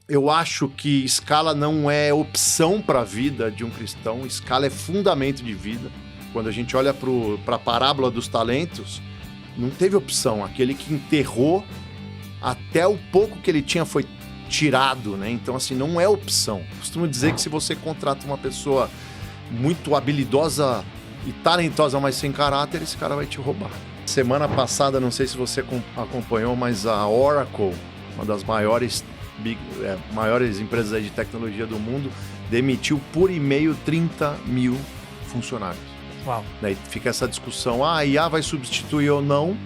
Eu acho que escala não é opção para a vida de um cristão, escala é fundamento de vida. Quando a gente olha para a parábola dos talentos, não teve opção. Aquele que enterrou, até o pouco que ele tinha foi tirado, né? Então, assim, não é opção. Costumo dizer que se você contrata uma pessoa muito habilidosa e talentosa, mas sem caráter, esse cara vai te roubar. Semana passada, não sei se você acompanhou, mas a Oracle, uma das maiores empresas aí de tecnologia do mundo, demitiu por e-mail 30 mil funcionários. Uau. Daí fica essa discussão, a IA vai substituir ou não?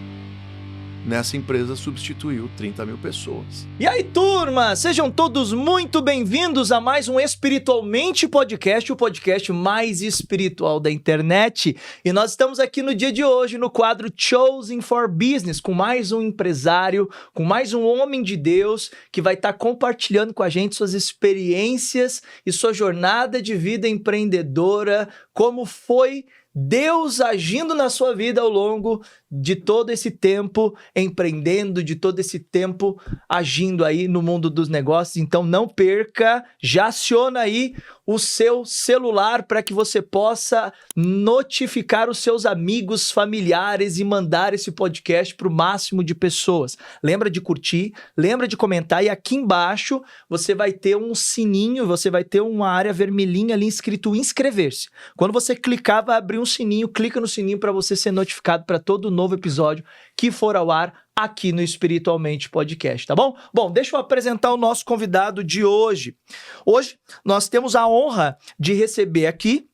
Nessa empresa substituiu 30 mil pessoas. E aí, turma, sejam todos muito bem-vindos a mais um Espiritualmente Podcast, o podcast mais espiritual da internet. E nós estamos aqui no dia de hoje no quadro Chosen for Business, com mais um empresário, com mais um homem de Deus que vai estar compartilhando com a gente suas experiências e sua jornada de vida empreendedora, como foi Deus agindo na sua vida ao longo de todo esse tempo empreendendo, de todo esse tempo agindo aí no mundo dos negócios. Então não perca, já aciona aí o seu celular para que você possa notificar os seus amigos, familiares e mandar esse podcast para o máximo de pessoas. Lembra de curtir, lembra de comentar e aqui embaixo você vai ter um sininho, você vai ter uma área vermelhinha ali escrito inscrever-se. Quando você clicar, vai abrir um sininho, clica no sininho para você ser notificado para todo novo episódio que for ao ar aqui no Espiritualmente Podcast, tá bom? Bom, deixa eu apresentar o nosso convidado de hoje. Hoje nós temos a honra de receber aqui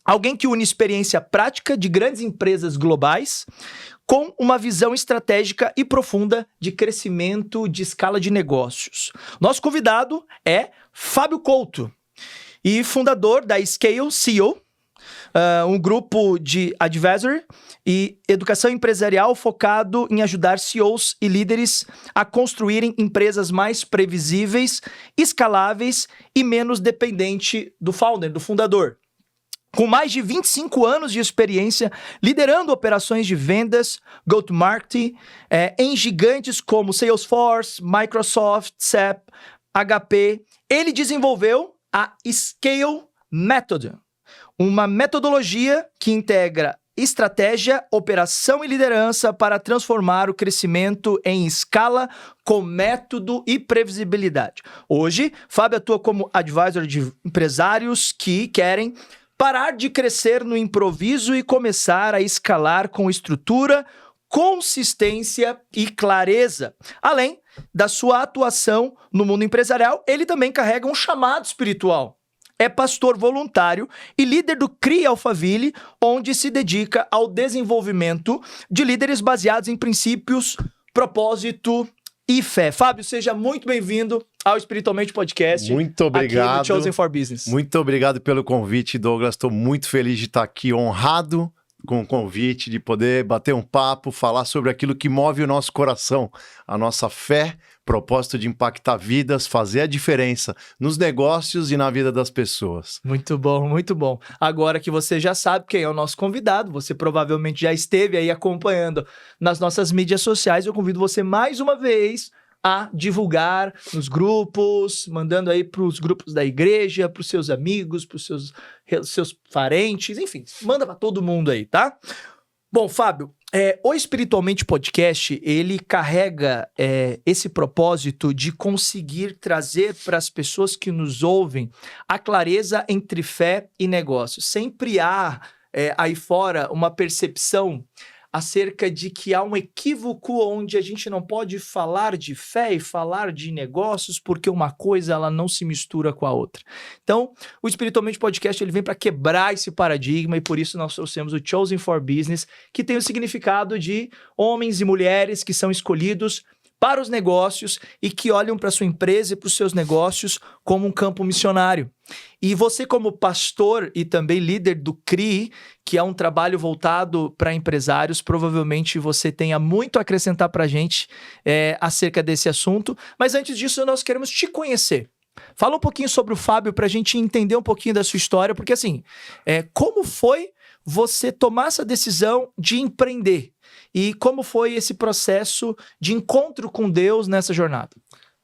alguém que une experiência prática de grandes empresas globais com uma visão estratégica e profunda de crescimento de escala de negócios. Nosso convidado é Fábio Couto, e fundador da Scale CEO, um grupo de advisory e educação empresarial focado em ajudar CEOs e líderes a construírem empresas mais previsíveis, escaláveis e menos dependente do founder, do fundador. Com mais de 25 anos de experiência liderando operações de vendas, go-to-market, em gigantes como Salesforce, Microsoft, SAP, HP, ele desenvolveu a Scale Method, uma metodologia que integra estratégia, operação e liderança para transformar o crescimento em escala com método e previsibilidade. Hoje, Fábio atua como advisor de empresários que querem parar de crescer no improviso e começar a escalar com estrutura, consistência e clareza. Além da sua atuação no mundo empresarial, ele também carrega um chamado espiritual. É pastor voluntário e líder do CRI Alphaville, onde se dedica ao desenvolvimento de líderes baseados em princípios, propósito e fé. Fábio, seja muito bem-vindo ao Espiritualmente Podcast. Muito obrigado. Aqui no Chosen for Business. Muito obrigado pelo convite, Douglas. Estou muito feliz de estar aqui, honrado com o convite, de poder bater um papo, falar sobre aquilo que move o nosso coração, a nossa fé, propósito de impactar vidas, fazer a diferença nos negócios e na vida das pessoas. Muito bom, muito bom. Agora que você já sabe quem é o nosso convidado, você provavelmente já esteve aí acompanhando nas nossas mídias sociais, eu convido você mais uma vez a divulgar nos grupos, mandando aí para os grupos da igreja, para os seus amigos, para os seus parentes, enfim, manda para todo mundo aí, tá? Bom, Fábio, o Espiritualmente Podcast, ele carrega esse propósito de conseguir trazer para as pessoas que nos ouvem a clareza entre fé e negócio. Sempre há aí fora uma percepção acerca de que há um equívoco onde a gente não pode falar de fé e falar de negócios porque uma coisa ela não se mistura com a outra. Então, o Espiritualmente Podcast ele vem para quebrar esse paradigma e por isso nós trouxemos o Chosen for Business, que tem o significado de homens e mulheres que são escolhidos para os negócios e que olham para sua empresa e para os seus negócios como um campo missionário. E você como pastor e também líder do CRI, que é um trabalho voltado para empresários, provavelmente você tenha muito a acrescentar para a gente acerca desse assunto. Mas antes disso, nós queremos te conhecer. Fala um pouquinho sobre o Fábio para a gente entender um pouquinho da sua história, porque assim, como foi você tomar essa decisão de empreender? E como foi esse processo de encontro com Deus nessa jornada?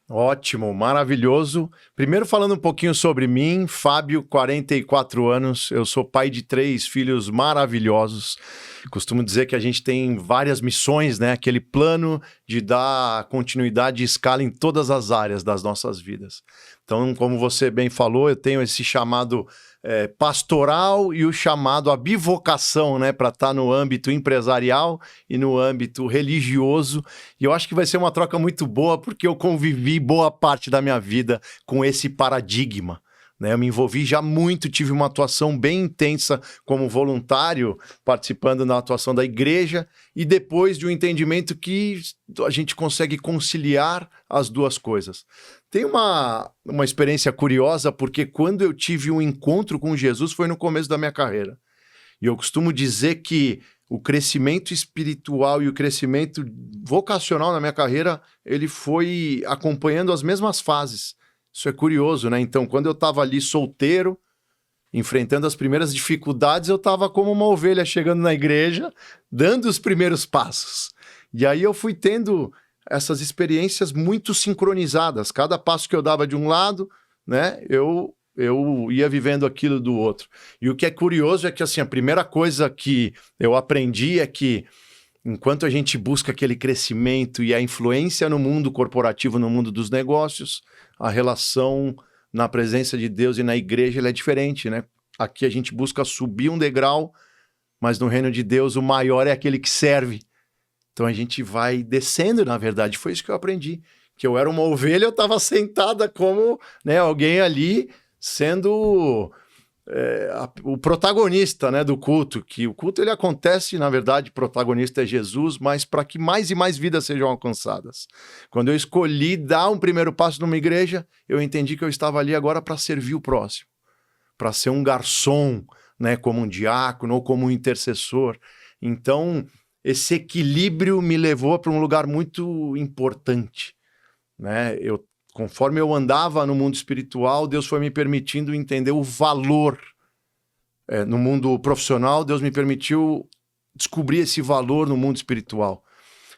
Ótimo, maravilhoso. Primeiro falando um pouquinho sobre mim, Fábio, 44 anos, eu sou pai de 3 filhos maravilhosos. Costumo dizer que a gente tem várias missões, né? Aquele plano de dar continuidade e escala em todas as áreas das nossas vidas. Então, como você bem falou, eu tenho esse chamado pastoral e o chamado a bivocação, né? Para estar no âmbito empresarial e no âmbito religioso. E eu acho que vai ser uma troca muito boa, porque eu convivi boa parte da minha vida com esse paradigma. Né? Eu me envolvi já muito, tive uma atuação bem intensa como voluntário, participando na atuação da igreja, e depois de um entendimento que a gente consegue conciliar as duas coisas. Tem uma experiência curiosa, porque quando eu tive um encontro com Jesus foi no começo da minha carreira. E eu costumo dizer que o crescimento espiritual e o crescimento vocacional na minha carreira, ele foi acompanhando as mesmas fases. Isso é curioso, né? Então, quando eu estava ali solteiro, enfrentando as primeiras dificuldades, eu estava como uma ovelha chegando na igreja, dando os primeiros passos. E aí eu fui tendo essas experiências muito sincronizadas. Cada passo que eu dava de um lado, né, eu ia vivendo aquilo do outro. E o que é curioso é que, assim, a primeira coisa que eu aprendi é que enquanto a gente busca aquele crescimento e a influência no mundo corporativo, no mundo dos negócios, a relação na presença de Deus e na igreja ela é diferente, né? Aqui a gente busca subir um degrau, mas no reino de Deus o maior é aquele que serve. Então a gente vai descendo, na verdade. Foi isso que eu aprendi. Que eu era uma ovelha, eu estava sentada como, né, alguém ali sendo o protagonista, né, do culto. Que o culto ele acontece, na verdade, o protagonista é Jesus, mas para que mais e mais vidas sejam alcançadas. Quando eu escolhi dar um primeiro passo numa igreja, eu entendi que eu estava ali agora para servir o próximo, para ser um garçom, né, como um diácono ou como um intercessor. Então, esse equilíbrio me levou para um lugar muito importante, né? Conforme eu andava no mundo espiritual, Deus foi me permitindo entender o valor. No mundo profissional, Deus me permitiu descobrir esse valor no mundo espiritual.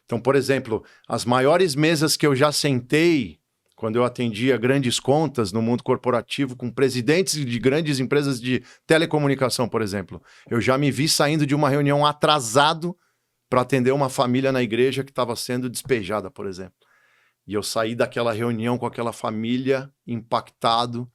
Então, por exemplo, as maiores mesas que eu já sentei, quando eu atendia grandes contas no mundo corporativo, com presidentes de grandes empresas de telecomunicação, por exemplo, eu já me vi saindo de uma reunião atrasado para atender uma família na igreja que estava sendo despejada, por exemplo. E eu saí daquela reunião com aquela família impactado,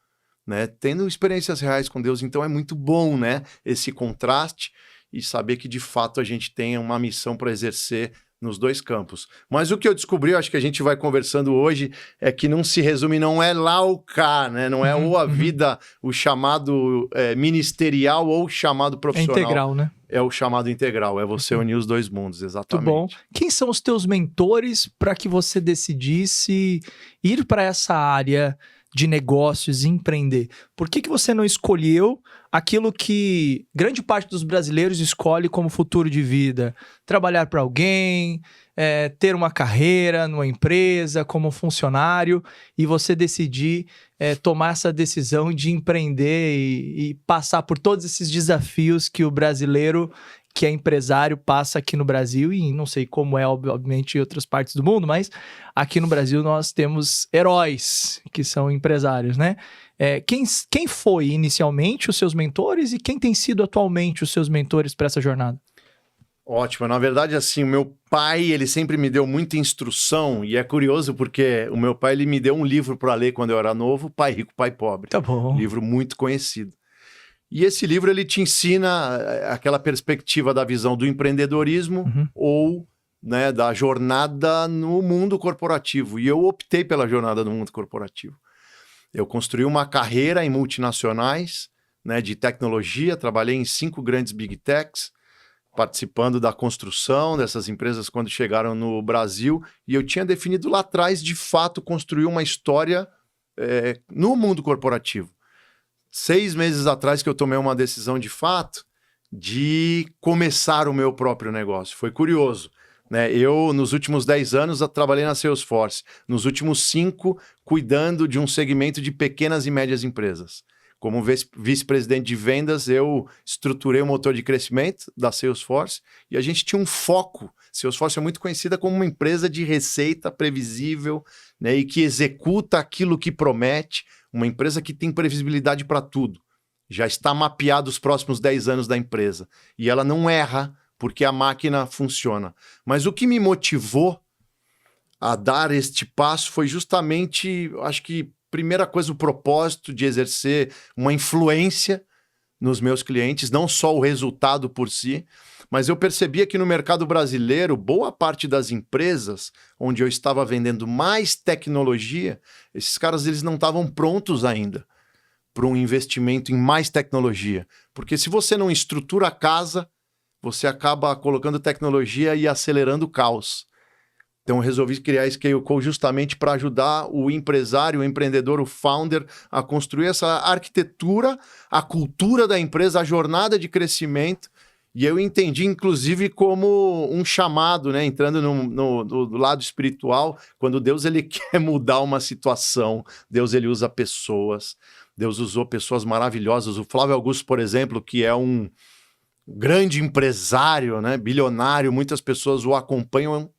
né, tendo experiências reais com Deus. Então é muito bom, né, esse contraste e saber que de fato a gente tem uma missão para exercer nos dois campos. Mas o que eu descobri, acho que a gente vai conversando hoje, é que não se resume, não é lá ou cá, né? Não é ou a vida, o chamado ministerial ou o chamado profissional. É integral, né? É o chamado integral, é você unir os dois mundos, exatamente. Muito bom. Quem são os teus mentores para que você decidisse ir para essa área de negócios e empreender? Por que você não escolheu aquilo que grande parte dos brasileiros escolhe como futuro de vida? Trabalhar para alguém, ter uma carreira numa empresa como funcionário, e você decidir tomar essa decisão de empreender e passar por todos esses desafios que o brasileiro que é empresário passa aqui no Brasil, e não sei como é, obviamente, em outras partes do mundo, mas aqui no Brasil nós temos heróis que são empresários, né? Quem foi inicialmente os seus mentores e quem tem sido atualmente os seus mentores para essa jornada? Ótimo. Na verdade, assim, o meu pai, ele sempre me deu muita instrução, e é curioso porque o meu pai, ele me deu um livro para ler quando eu era novo, Pai Rico, Pai Pobre. Tá bom. Um livro muito conhecido. E esse livro, ele te ensina aquela perspectiva da visão do empreendedorismo ou, né, da jornada no mundo corporativo. E eu optei pela jornada no mundo corporativo. Eu construí uma carreira em multinacionais, né, de tecnologia, trabalhei em 5 grandes big techs, participando da construção dessas empresas quando chegaram no Brasil, e eu tinha definido lá atrás, de fato, construir uma história no mundo corporativo. 6 meses atrás que eu tomei uma decisão de fato de começar o meu próprio negócio. Foi curioso, né? Eu, nos últimos 10 anos, trabalhei na Salesforce. Nos últimos 5, cuidando de um segmento de pequenas e médias empresas. Como vice-presidente de vendas, eu estruturei o motor de crescimento da Salesforce e a gente tinha um foco. Salesforce é muito conhecida como uma empresa de receita previsível, né, e que executa aquilo que promete, uma empresa que tem previsibilidade para tudo. Já está mapeado os próximos 10 anos da empresa. E ela não erra, porque a máquina funciona. Mas o que me motivou a dar este passo foi justamente, acho que, primeira coisa, o propósito de exercer uma influência nos meus clientes, não só o resultado por si, mas eu percebia que no mercado brasileiro, boa parte das empresas onde eu estava vendendo mais tecnologia, esses caras eles não estavam prontos ainda para um investimento em mais tecnologia. Porque se você não estrutura a casa, você acaba colocando tecnologia e acelerando o caos. Então, eu resolvi criar a Scale Co justamente para ajudar o empresário, o empreendedor, o founder a construir essa arquitetura, a cultura da empresa, a jornada de crescimento. E eu entendi, inclusive, como um chamado, né? Entrando do lado espiritual, quando Deus ele quer mudar uma situação, Deus ele usa pessoas. Deus usou pessoas maravilhosas. O Flávio Augusto, por exemplo, que é um grande empresário, né? Bilionário, muitas pessoas o acompanham.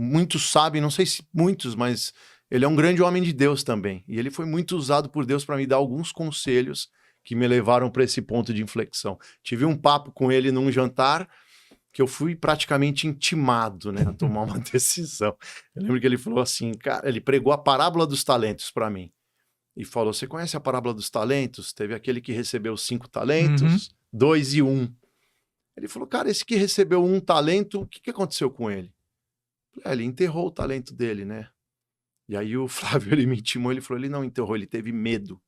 Muitos sabem, não sei se muitos, mas ele é um grande homem de Deus também. E ele foi muito usado por Deus para me dar alguns conselhos que me levaram para esse ponto de inflexão. Tive um papo com ele num jantar que eu fui praticamente intimado, né, a tomar uma decisão. Eu lembro que ele falou assim, cara, ele pregou a parábola dos talentos para mim. E falou, você conhece a parábola dos talentos? Teve aquele que recebeu 5 talentos, 2 e 1. Ele falou, cara, esse que recebeu 1 talento, o que aconteceu com ele? Ele enterrou o talento dele, né? E aí o Flávio, ele me intimou, ele falou, ele não enterrou, ele teve medo.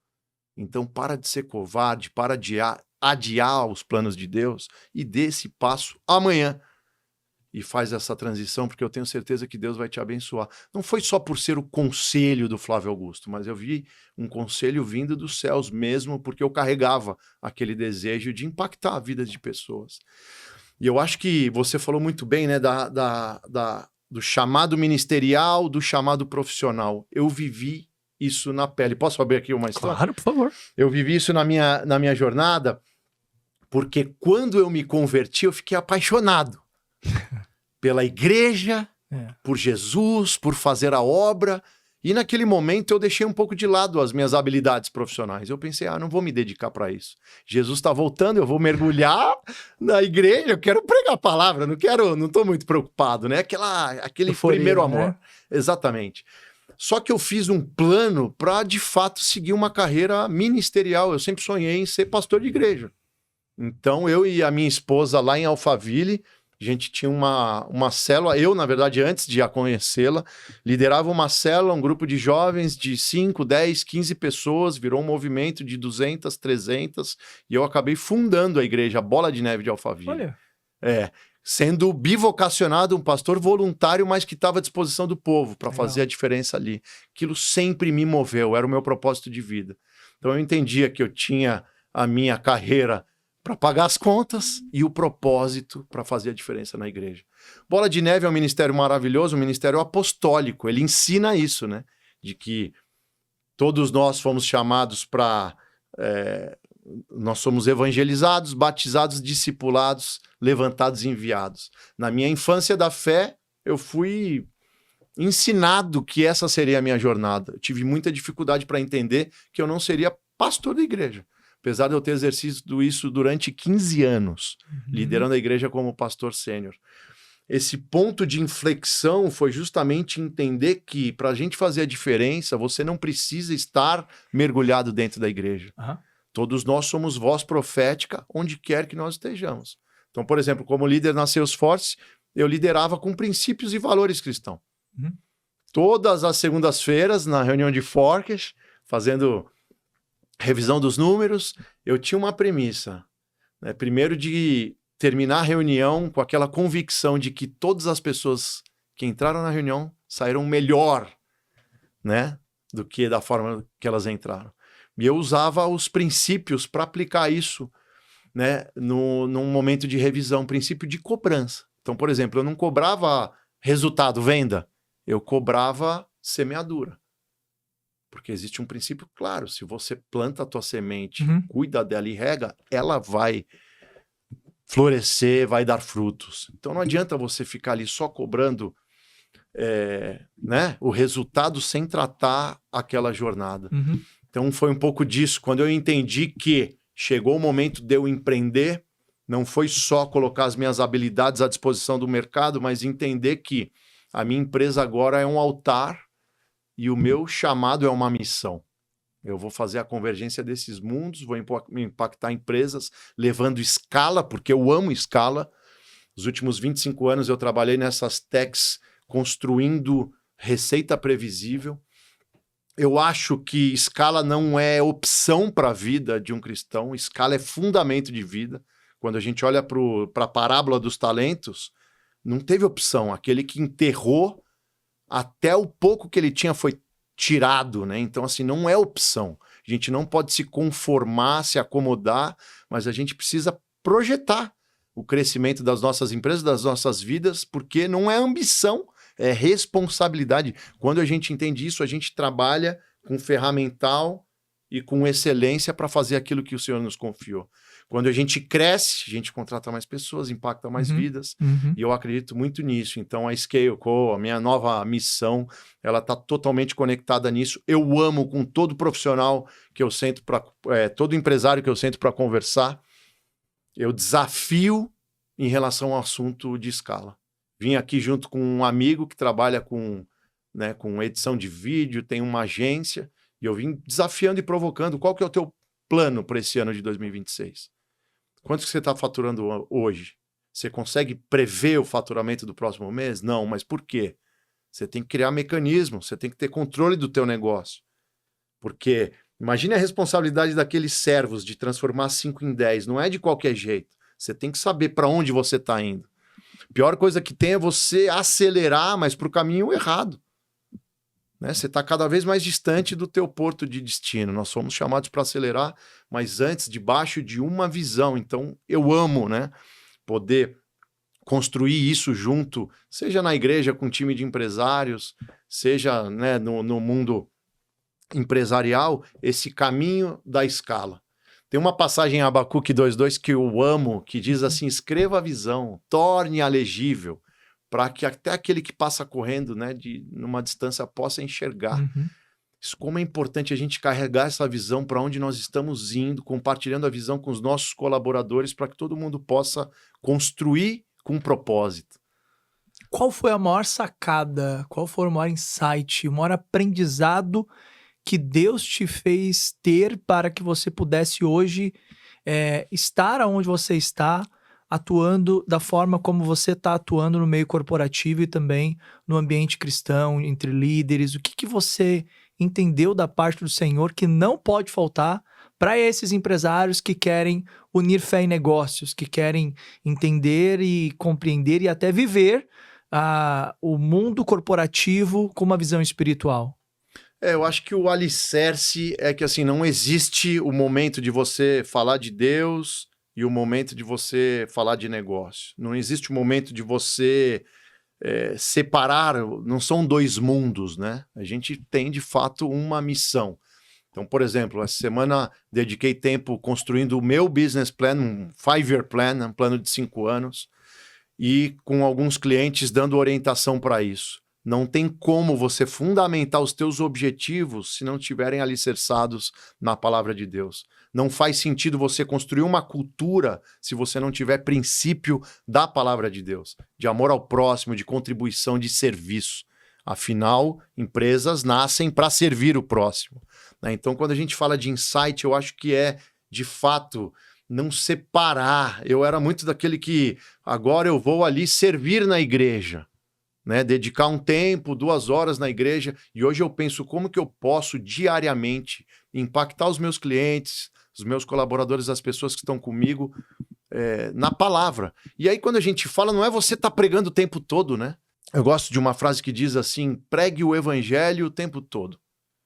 Então para de ser covarde, para de adiar os planos de Deus e dê esse passo amanhã. E faz essa transição, porque eu tenho certeza que Deus vai te abençoar. Não foi só por ser o conselho do Flávio Augusto, mas eu vi um conselho vindo dos céus mesmo, porque eu carregava aquele desejo de impactar a vida de pessoas. E eu acho que você falou muito bem, né, do chamado ministerial, do chamado profissional. Eu vivi isso na pele. Posso abrir aqui uma história? Claro, por favor. Eu vivi isso na minha jornada, porque quando eu me converti, eu fiquei apaixonado pela igreja, por Jesus, por fazer a obra. E naquele momento eu deixei um pouco de lado as minhas habilidades profissionais. Eu pensei, não vou me dedicar para isso. Jesus está voltando, eu vou mergulhar na igreja, eu quero pregar a palavra, não estou muito preocupado, né? Aquele primeiro amor. Né? Exatamente. Só que eu fiz um plano para, de fato, seguir uma carreira ministerial. Eu sempre sonhei em ser pastor de igreja. Então, eu e a minha esposa lá em Alphaville, a gente tinha uma célula, eu, na verdade, antes de a conhecê-la, liderava uma célula, um grupo de jovens de 5, 10, 15 pessoas, virou um movimento de 200, 300, e eu acabei fundando a igreja Bola de Neve de Alphaville. Olha. Sendo bivocacionado, um pastor voluntário, mas que estava à disposição do povo para fazer a diferença ali. Aquilo sempre me moveu, era o meu propósito de vida. Então eu entendia que eu tinha a minha carreira para pagar as contas e o propósito para fazer a diferença na igreja. Bola de Neve é um ministério maravilhoso, um ministério apostólico. Ele ensina isso, né? De que todos nós fomos chamados para... nós somos evangelizados, batizados, discipulados, levantados e enviados. Na minha infância da fé, eu fui ensinado que essa seria a minha jornada. Eu tive muita dificuldade para entender que eu não seria pastor da igreja. Apesar de eu ter exercido isso durante 15 anos, liderando a igreja como pastor sênior. Esse ponto de inflexão foi justamente entender que, para a gente fazer a diferença, você não precisa estar mergulhado dentro da igreja. Todos nós somos voz profética onde quer que nós estejamos. Então, por exemplo, como líder na Salesforce, eu liderava com princípios e valores cristãos. Todas as segundas-feiras, na reunião de forecast, fazendo revisão dos números, eu tinha uma premissa, né? Primeiro, de terminar a reunião com aquela convicção de que todas as pessoas que entraram na reunião saíram melhor, né, do que da forma que elas entraram. E eu usava os princípios para aplicar isso, né, num momento de revisão, princípio de cobrança. Então, por exemplo, eu não cobrava resultado, venda, eu cobrava semeadura. Porque existe um princípio claro, se você planta a tua semente, Uhum. cuida dela e rega, ela vai florescer, vai dar frutos. Então não adianta você ficar ali só cobrando né, o resultado sem tratar aquela jornada. Uhum. Então foi um pouco disso. Quando eu entendi que chegou o momento de eu empreender, não foi só colocar as minhas habilidades à disposição do mercado, mas entender que a minha empresa agora é um altar e o meu chamado é uma missão. Eu vou fazer a convergência desses mundos, vou impactar empresas, levando escala, porque eu amo escala. Nos últimos 25 anos eu trabalhei nessas techs construindo receita previsível. Eu acho que escala não é opção para a vida de um cristão, escala é fundamento de vida. Quando a gente olha para a parábola dos talentos, não teve opção. Aquele que enterrou, até o pouco que ele tinha foi tirado, né? Então, assim, não é opção. A gente não pode se conformar, se acomodar, mas a gente precisa projetar o crescimento das nossas empresas, das nossas vidas, porque não é ambição, é responsabilidade. Quando a gente entende isso, a gente trabalha com ferramental e com excelência para fazer aquilo que o Senhor nos confiou. Quando a gente cresce, a gente contrata mais pessoas, impacta mais vidas, e eu acredito muito nisso. Então, a Scale Co, a minha nova missão, ela está totalmente conectada nisso. Eu amo com todo profissional que eu sento para... todo empresário que eu sento para conversar, eu desafio em relação ao assunto de escala. Vim aqui junto com um amigo que trabalha com edição de vídeo, tem uma agência, e eu vim desafiando e provocando. Qual que é o teu plano para esse ano de 2026? Quanto que você está faturando hoje? Você consegue prever o faturamento do próximo mês? Não, mas por quê? Você tem que criar mecanismo, você tem que ter controle do teu negócio. Porque imagine a responsabilidade daqueles servos de transformar 5 em 10. Não é de qualquer jeito. Você tem que saber para onde você está indo. A pior coisa que tem é você acelerar, mas para o caminho errado. Né? Você está cada vez mais distante do teu porto de destino. Nós somos chamados para acelerar, mas antes, debaixo de uma visão. Então, eu amo, né, poder construir isso junto, seja na igreja com um time de empresários, seja, né, no mundo empresarial, esse caminho da escala. Tem uma passagem em Abacuque 2:2 que eu amo, que diz assim: escreva a visão, torne-a legível, para que até aquele que passa correndo, né, numa distância possa enxergar. Isso, como é importante a gente carregar essa visão para onde nós estamos indo, compartilhando a visão com os nossos colaboradores, para que todo mundo possa construir com propósito. Qual foi a maior sacada? Qual foi o maior insight, o maior aprendizado que Deus te fez ter para que você pudesse hoje estar onde você está, atuando da forma como você está atuando no meio corporativo e também no ambiente cristão, entre líderes? O que você entendeu da parte do Senhor que não pode faltar para esses empresários que querem unir fé em negócios, que querem entender e compreender e até viver o mundo corporativo com uma visão espiritual? Eu acho que o alicerce é que, assim, não existe o momento de você falar de Deus e o momento de você falar de negócio. Não existe o momento de você separar, não são dois mundos, né? A gente tem, de fato, uma missão. Então, por exemplo, essa semana dediquei tempo construindo o meu business plan, um 5-year plan, um plano de 5 anos, e com alguns clientes dando orientação para isso. Não tem como você fundamentar os teus objetivos se não estiverem alicerçados na palavra de Deus. Não faz sentido você construir uma cultura se você não tiver princípio da palavra de Deus, de amor ao próximo, de contribuição, de serviço. Afinal, empresas nascem para servir o próximo. Né? Então, quando a gente fala de insight, eu acho que de fato, não separar. Eu era muito daquele que agora eu vou ali servir na igreja. Né, dedicar um tempo, 2 horas na igreja, e hoje eu penso como que eu posso diariamente impactar os meus clientes, os meus colaboradores, as pessoas que estão comigo na palavra. E aí quando a gente fala, não é você estar pregando o tempo todo, né? Eu gosto de uma frase que diz assim: pregue o evangelho o tempo todo.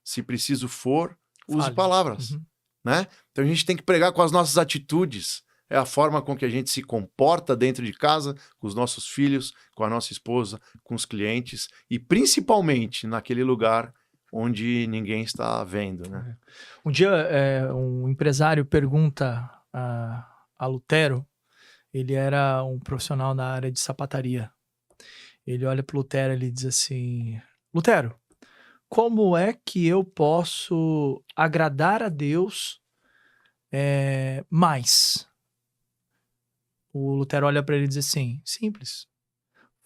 Se preciso for, use palavras. Né? Então a gente tem que pregar com as nossas atitudes. É a forma com que a gente se comporta dentro de casa, com os nossos filhos, com a nossa esposa, com os clientes e principalmente naquele lugar onde ninguém está vendo, né? Um dia, um empresário pergunta a Lutero, ele era um profissional na área de sapataria. Ele olha para Lutero e ele diz assim: Lutero, como é que eu posso agradar a Deus mais? O Lutero olha para ele e diz assim: simples,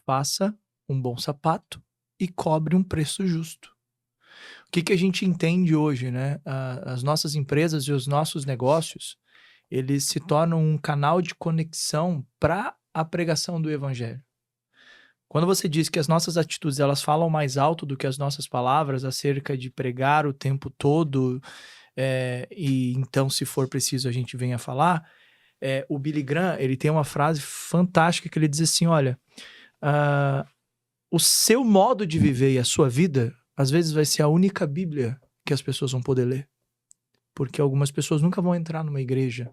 faça um bom sapato e cobre um preço justo. O que a gente entende hoje, né? As nossas empresas e os nossos negócios, eles se tornam um canal de conexão para a pregação do evangelho. Quando você diz que as nossas atitudes elas falam mais alto do que as nossas palavras acerca de pregar o tempo todo, e então, se for preciso, a gente venha falar, o Billy Graham, ele tem uma frase fantástica que ele diz assim, olha, o seu modo de viver e a sua vida, às vezes vai ser a única Bíblia que as pessoas vão poder ler. Porque algumas pessoas nunca vão entrar numa igreja,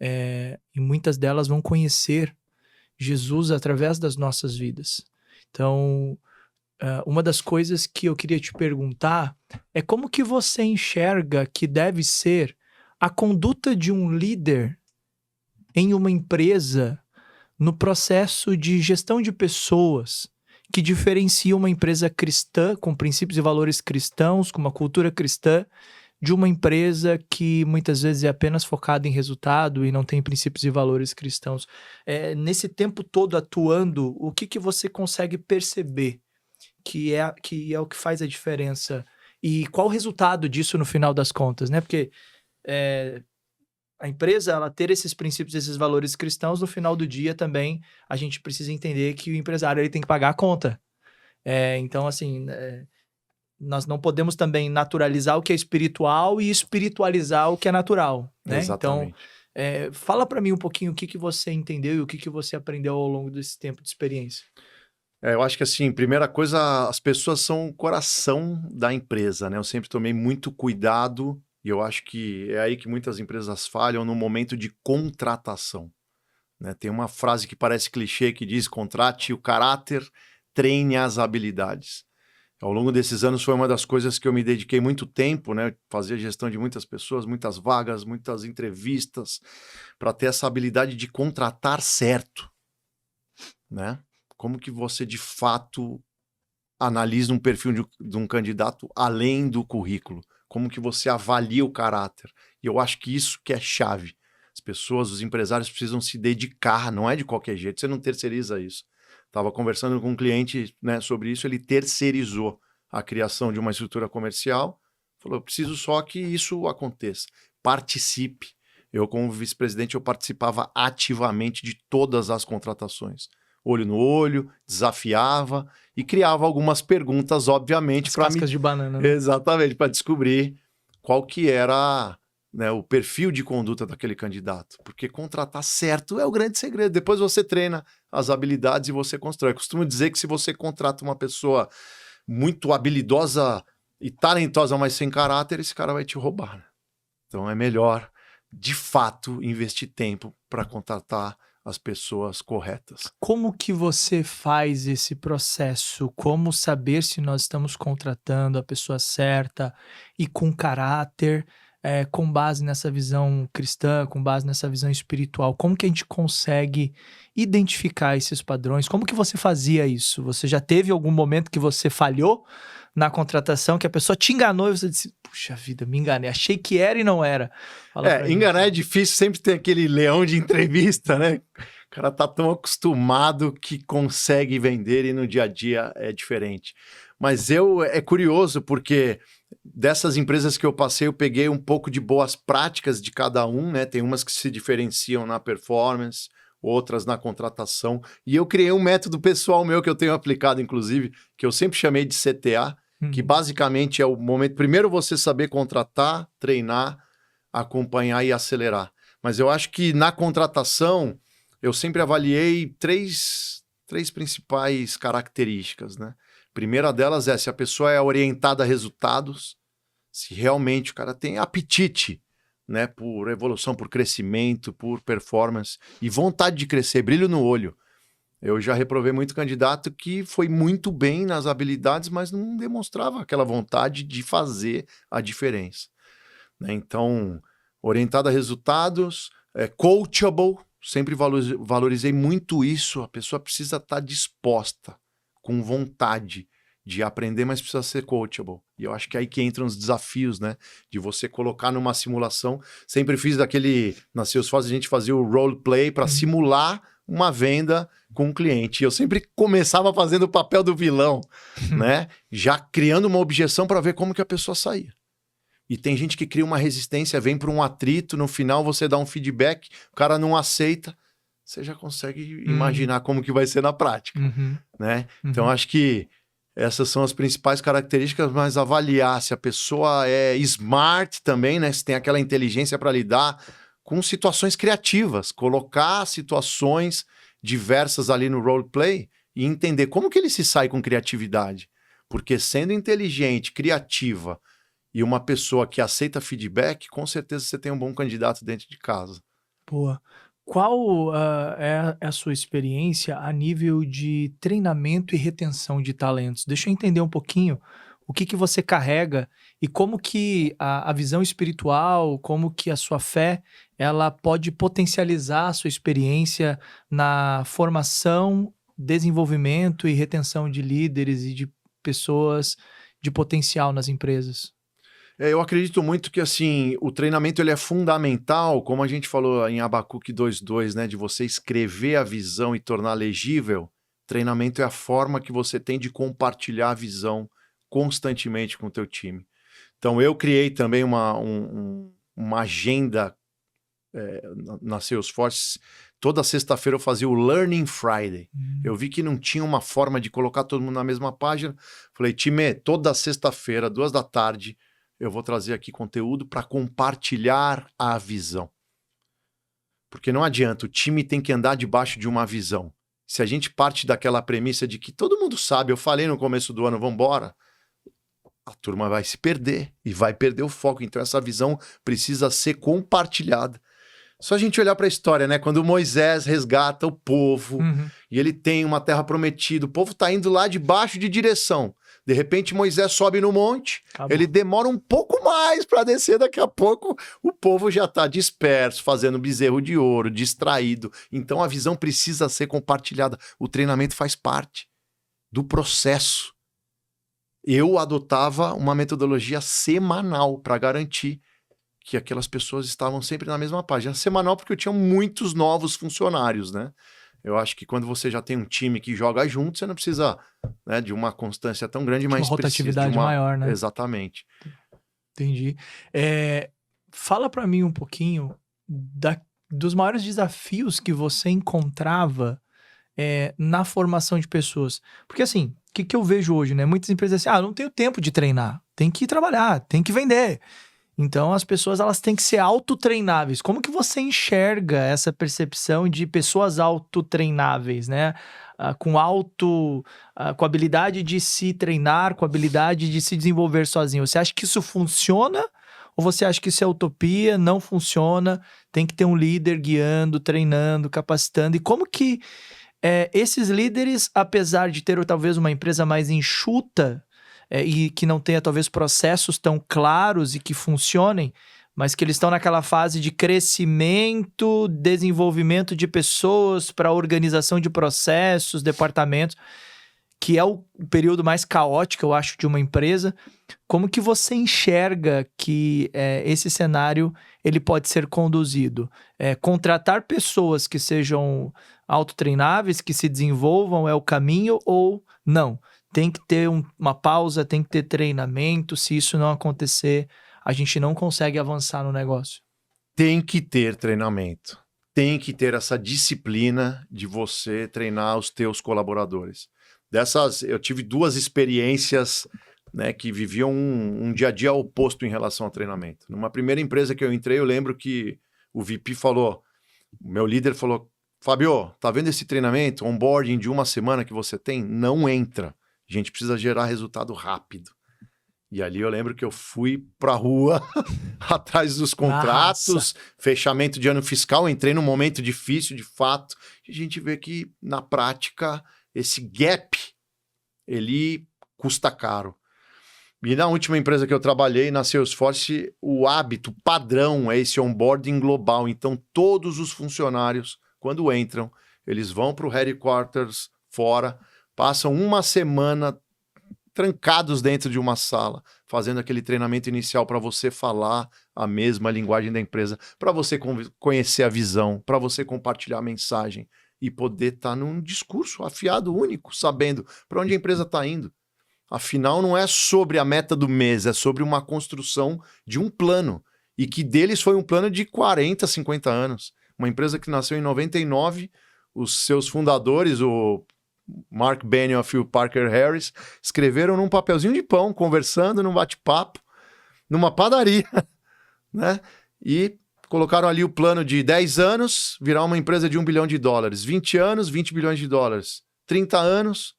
e muitas delas vão conhecer Jesus através das nossas vidas. Então, uma das coisas que eu queria te perguntar é como que você enxerga que deve ser a conduta de um líder em uma empresa no processo de gestão de pessoas que diferencia uma empresa cristã, com princípios e valores cristãos, com uma cultura cristã, de uma empresa que muitas vezes é apenas focada em resultado e não tem princípios e valores cristãos. Nesse tempo todo atuando, o que você consegue perceber que é o que faz a diferença? E qual o resultado disso no final das contas, né? Porque a empresa, ela ter esses princípios, esses valores cristãos, no final do dia também a gente precisa entender que o empresário ele tem que pagar a conta. Então, assim... nós não podemos também naturalizar o que é espiritual e espiritualizar o que é natural, né? Exatamente. Então, fala para mim um pouquinho o que você entendeu e o que você aprendeu ao longo desse tempo de experiência. Eu acho que assim, primeira coisa, as pessoas são o coração da empresa, né? Eu sempre tomei muito cuidado e eu acho que é aí que muitas empresas falham no momento de contratação, né? Tem uma frase que parece clichê que diz: contrate o caráter, treine as habilidades. Ao longo desses anos foi uma das coisas que eu me dediquei muito tempo, né? Fazia gestão de muitas pessoas, muitas vagas, muitas entrevistas, para ter essa habilidade de contratar certo, né? Como que você, de fato, analisa um perfil de um candidato além do currículo? Como que você avalia o caráter? E eu acho que isso que é chave. As pessoas, os empresários precisam se dedicar, não é de qualquer jeito, você não terceiriza isso. Estava conversando com um cliente, né, sobre isso, ele terceirizou a criação de uma estrutura comercial, falou: eu preciso só que isso aconteça, participe. Eu, como vice-presidente, eu participava ativamente de todas as contratações, olho no olho, desafiava e criava algumas perguntas, obviamente, para cascas de banana, né? Exatamente, para descobrir qual que era, né, o perfil de conduta daquele candidato, porque contratar certo é o grande segredo. Depois você treina as habilidades e você constrói. Eu costumo dizer que se você contrata uma pessoa muito habilidosa e talentosa, mas sem caráter, esse cara vai te roubar, né? Então é melhor, de fato, investir tempo para contratar as pessoas corretas. Como que você faz esse processo? Como saber se nós estamos contratando a pessoa certa e com caráter, com base nessa visão cristã, com base nessa visão espiritual? Como que a gente consegue identificar esses padrões? Como que você fazia isso? Você já teve algum momento que você falhou na contratação, que a pessoa te enganou e você disse: puxa vida, me enganei, achei que era e não era? Enganar é difícil, sempre tem aquele leão de entrevista, né? O cara tá tão acostumado que consegue vender e no dia a dia é diferente. Mas é curioso porque dessas empresas que eu passei, eu peguei um pouco de boas práticas de cada um, né? Tem umas que se diferenciam na performance, outras na contratação. E eu criei um método pessoal meu que eu tenho aplicado, inclusive, que eu sempre chamei de CTA, que basicamente é o momento... Primeiro você saber contratar, treinar, acompanhar e acelerar. Mas eu acho que na contratação, eu sempre avaliei três principais características, né? Primeira delas é se a pessoa é orientada a resultados, se realmente o cara tem apetite, né, por evolução, por crescimento, por performance e vontade de crescer, brilho no olho. Eu já reprovei muito candidato que foi muito bem nas habilidades, mas não demonstrava aquela vontade de fazer a diferença, né? Então, orientado a resultados, coachable, sempre valorizei muito isso. A pessoa precisa estar disposta, com vontade de aprender, mas precisa ser coachable. E eu acho que é aí que entram os desafios, né? De você colocar numa simulação. Sempre fiz na Salesforce, a gente fazia o role play para simular uma venda com um cliente. E eu sempre começava fazendo o papel do vilão, né? Já criando uma objeção para ver como que a pessoa saía. E tem gente que cria uma resistência, vem para um atrito, no final você dá um feedback, o cara não aceita, você já consegue imaginar como que vai ser na prática, né? Então, acho que essas são as principais características, mas avaliar se a pessoa é smart também, né? Se tem aquela inteligência para lidar com situações criativas, colocar situações diversas ali no roleplay e entender como que ele se sai com criatividade. Porque sendo inteligente, criativa e uma pessoa que aceita feedback, com certeza você tem um bom candidato dentro de casa. Boa. Qual é a sua experiência a nível de treinamento e retenção de talentos? Deixa eu entender um pouquinho o que você carrega e como que a visão espiritual, como que a sua fé, ela pode potencializar a sua experiência na formação, desenvolvimento e retenção de líderes e de pessoas de potencial nas empresas. Eu acredito muito que assim, o treinamento ele é fundamental, como a gente falou em Abacuque 2:2, né, de você escrever a visão e tornar legível. Treinamento é a forma que você tem de compartilhar a visão constantemente com o teu time. Então eu criei também uma agenda na Salesforce. Toda sexta-feira eu fazia o Learning Friday. Eu vi que não tinha uma forma de colocar todo mundo na mesma página. Falei, time, toda sexta-feira, 14h, eu vou trazer aqui conteúdo para compartilhar a visão. Porque não adianta, o time tem que andar debaixo de uma visão. Se a gente parte daquela premissa de que todo mundo sabe, eu falei no começo do ano, vamos embora, a turma vai se perder e vai perder o foco. Então essa visão precisa ser compartilhada. Só a gente olhar para a história, né? Quando Moisés resgata o povo e ele tem uma terra prometida, o povo está indo lá debaixo de direção. De repente, Moisés sobe no monte, ele demora um pouco mais para descer, daqui a pouco o povo já está disperso, fazendo bezerro de ouro, distraído. Então a visão precisa ser compartilhada. O treinamento faz parte do processo. Eu adotava uma metodologia semanal para garantir que aquelas pessoas estavam sempre na mesma página. Semanal porque eu tinha muitos novos funcionários, né? Eu acho que quando você já tem um time que joga junto, você não precisa, né, de uma constância tão grande, mas uma rotatividade maior, né? Exatamente. Entendi. Fala para mim um pouquinho dos maiores desafios que você encontrava na formação de pessoas. Porque assim, o que eu vejo hoje, né? Muitas empresas assim, não tenho tempo de treinar, tem que ir trabalhar, tem que vender. Então, as pessoas elas têm que ser autotreináveis. Como que você enxerga essa percepção de pessoas autotreináveis, né? Com a habilidade de se treinar, com a habilidade de se desenvolver sozinho. Você acha que isso funciona? Ou você acha que isso é utopia, não funciona? Tem que ter um líder guiando, treinando, capacitando. E como que esses líderes, apesar de ter talvez uma empresa mais enxuta, e que não tenha talvez processos tão claros e que funcionem, mas que eles estão naquela fase de crescimento, desenvolvimento de pessoas para organização de processos, departamentos, que é o período mais caótico, eu acho, de uma empresa. Como que você enxerga que esse cenário ele pode ser conduzido? Contratar pessoas que sejam autotreináveis, que se desenvolvam é o caminho ou não? Tem que ter uma pausa, tem que ter treinamento. Se isso não acontecer, a gente não consegue avançar no negócio. Tem que ter treinamento. Tem que ter essa disciplina de você treinar os teus colaboradores. Eu tive 2 experiências, né, que viviam um dia a dia oposto em relação ao treinamento. Numa primeira empresa que eu entrei, eu lembro que o VP falou, o meu líder falou, Fábio, tá vendo esse treinamento, onboarding de 1 semana que você tem? Não entra. A gente precisa gerar resultado rápido. E ali eu lembro que eu fui pra rua, atrás dos contratos, fechamento de ano fiscal, entrei num momento difícil, de fato. E a gente vê que, na prática, esse gap, ele custa caro. E na última empresa que eu trabalhei, na Salesforce, o hábito padrão é esse onboarding global. Então, todos os funcionários, quando entram, eles vão para o headquarters fora, passam uma semana trancados dentro de uma sala, fazendo aquele treinamento inicial para você falar a mesma linguagem da empresa, para você conhecer a visão, para você compartilhar a mensagem e poder estar num discurso afiado, único, sabendo para onde a empresa está indo. Afinal, não é sobre a meta do mês, é sobre uma construção de um plano. E que deles foi um plano de 40, 50 anos. Uma empresa que nasceu em 99, os seus fundadores, o Mark Benioff e o Parker Harris, escreveram num papelzinho de pão, conversando num bate-papo, numa padaria, né? E colocaram ali o plano de 10 anos, virar uma empresa de $1 bilhão, 20 anos, 20 bilhões de dólares, 30 anos,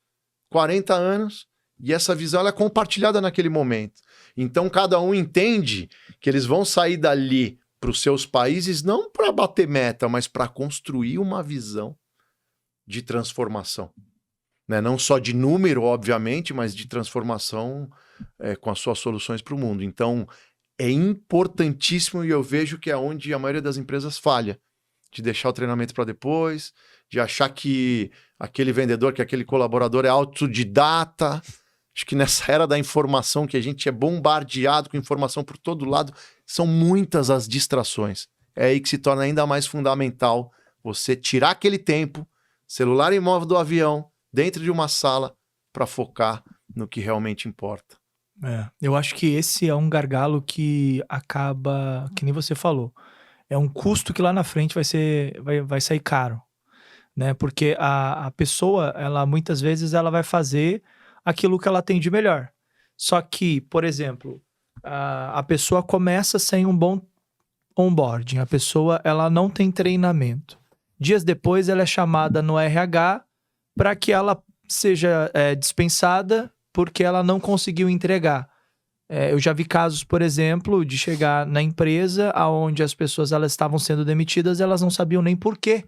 40 anos, e essa visão ela é compartilhada naquele momento. Então, cada um entende que eles vão sair dali para os seus países não para bater meta, mas para construir uma visão de transformação. Né? Não só de número, obviamente, mas de transformação com as suas soluções para o mundo. Então, é importantíssimo e eu vejo que é onde a maioria das empresas falha. De deixar o treinamento para depois, de achar que aquele vendedor, que aquele colaborador é autodidata. Acho que nessa era da informação que a gente é bombardeado com informação por todo lado, são muitas as distrações. É aí que se torna ainda mais fundamental você tirar aquele tempo, celular em modo avião, dentro de uma sala, para focar no que realmente importa. Eu acho que esse é um gargalo que acaba, que nem você falou, é um custo que lá na frente vai sair caro, né? Porque a pessoa, ela muitas vezes ela vai fazer aquilo que ela tem de melhor. Só que, por exemplo, a pessoa começa sem um bom onboarding, a pessoa ela não tem treinamento. Dias depois ela é chamada no RH para que ela seja dispensada porque ela não conseguiu entregar. Eu já vi casos, por exemplo, de chegar na empresa onde as pessoas elas estavam sendo demitidas, elas não sabiam nem por quê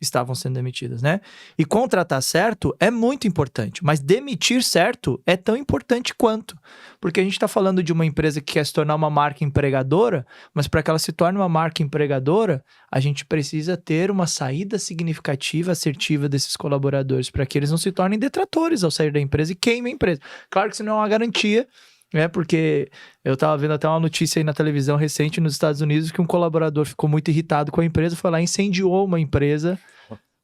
estavam sendo demitidas, né? E contratar certo é muito importante, mas demitir certo é tão importante quanto. Porque a gente está falando de uma empresa que quer se tornar uma marca empregadora, mas para que ela se torne uma marca empregadora, a gente precisa ter uma saída significativa, assertiva desses colaboradores, para que eles não se tornem detratores ao sair da empresa e queimem a empresa. Claro que isso não é uma garantia, porque eu tava vendo até uma notícia aí na televisão recente nos Estados Unidos que um colaborador ficou muito irritado com a empresa, foi lá, incendiou uma empresa,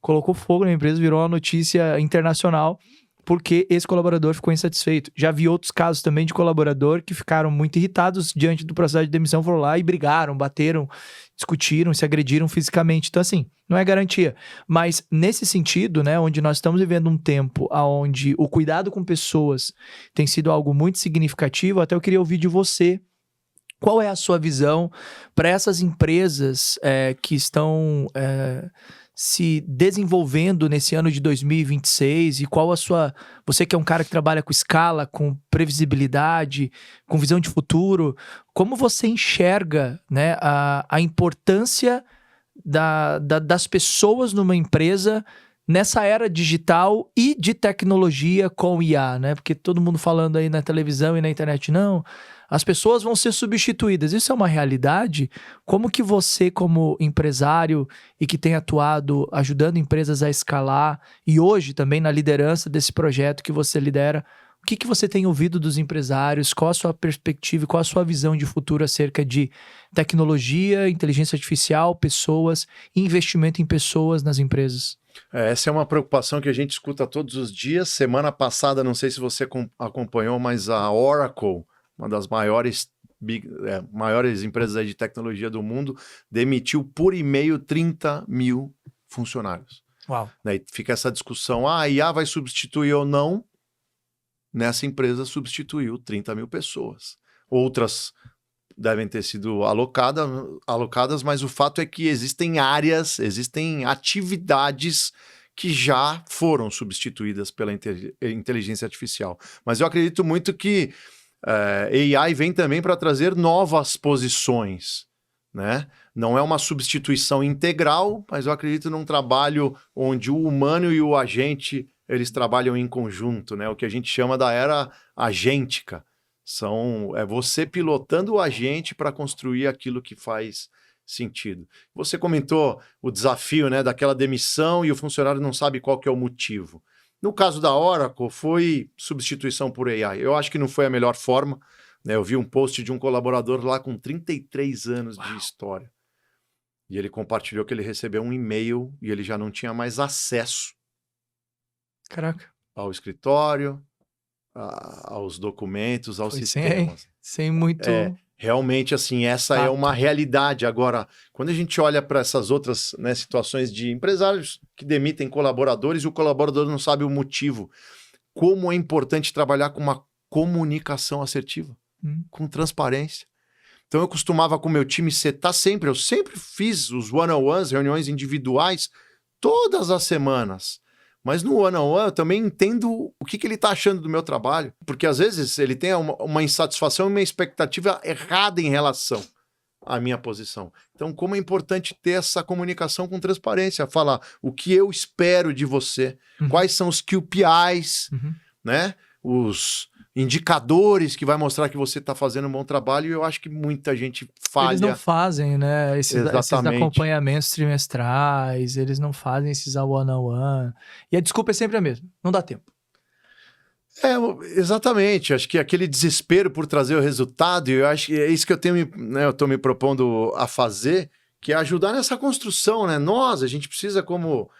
colocou fogo na empresa, virou uma notícia internacional, porque esse colaborador ficou insatisfeito. Já vi outros casos também de colaborador que ficaram muito irritados diante do processo de demissão, foram lá e brigaram, bateram, discutiram, se agrediram fisicamente. Então, assim, não é garantia. Mas nesse sentido, né, onde nós estamos vivendo um tempo onde o cuidado com pessoas tem sido algo muito significativo, até eu queria ouvir de você. Qual é a sua visão para essas empresas que estão se desenvolvendo nesse ano de 2026 e qual a sua... Você que é um cara que trabalha com escala, com previsibilidade, com visão de futuro, como você enxerga, né, a importância das pessoas numa empresa nessa era digital e de tecnologia com IA, né? Porque todo mundo falando aí na televisão e na internet, não, as pessoas vão ser substituídas. Isso é uma realidade? Como que você, como empresário e que tem atuado ajudando empresas a escalar e hoje também na liderança desse projeto que você lidera, o que você tem ouvido dos empresários? Qual a sua perspectiva e qual a sua visão de futuro acerca de tecnologia, inteligência artificial, pessoas e investimento em pessoas nas empresas? Essa é uma preocupação que a gente escuta todos os dias. Semana passada, não sei se você acompanhou, mas a Oracle, uma das maiores empresas aí de tecnologia do mundo, demitiu por e-mail 30 mil funcionários. Uau. Daí fica essa discussão, a IA vai substituir ou não? Nessa empresa substituiu 30 mil pessoas. Outras devem ter sido alocadas, mas o fato é que existem áreas, existem atividades que já foram substituídas pela inteligência artificial. Mas eu acredito muito que AI vem também para trazer novas posições, né? Não é uma substituição integral, mas eu acredito num trabalho onde o humano e o agente, eles trabalham em conjunto, né? O que a gente chama da era agêntica. É você pilotando o agente para construir aquilo que faz sentido. Você comentou o desafio, né, daquela demissão e o funcionário não sabe qual que é o motivo. No caso da Oracle, foi substituição por AI. Eu acho que não foi a melhor forma, né? Eu vi um post de um colaborador lá com 33 anos de história. E ele compartilhou que ele recebeu um e-mail e ele já não tinha mais acesso ao escritório, aos documentos, aos sistemas. Sem muito... Realmente, assim, essa é uma realidade. Agora, quando a gente olha para essas outras, né, situações de empresários que demitem colaboradores e o colaborador não sabe o motivo, como é importante trabalhar com uma comunicação assertiva, com transparência. Então, eu costumava com o meu time setar sempre, eu sempre fiz os one-on-ones, reuniões individuais, todas as semanas. Mas no one-on-one eu também entendo o que ele está achando do meu trabalho. Porque às vezes ele tem uma insatisfação e uma expectativa errada em relação à minha posição. Então, como é importante ter essa comunicação com transparência, falar o que eu espero de você, quais são os KPIs, né? Os indicadores que vai mostrar que você está fazendo um bom trabalho, e eu acho que muita gente falha. Eles não fazem, né, esses acompanhamentos trimestrais, eles não fazem esses one-on-one, e a desculpa é sempre a mesma, não dá tempo. Exatamente, acho que aquele desespero por trazer o resultado, e eu acho que é isso que eu estou me propondo a fazer, que é ajudar nessa construção, né? A gente precisa como...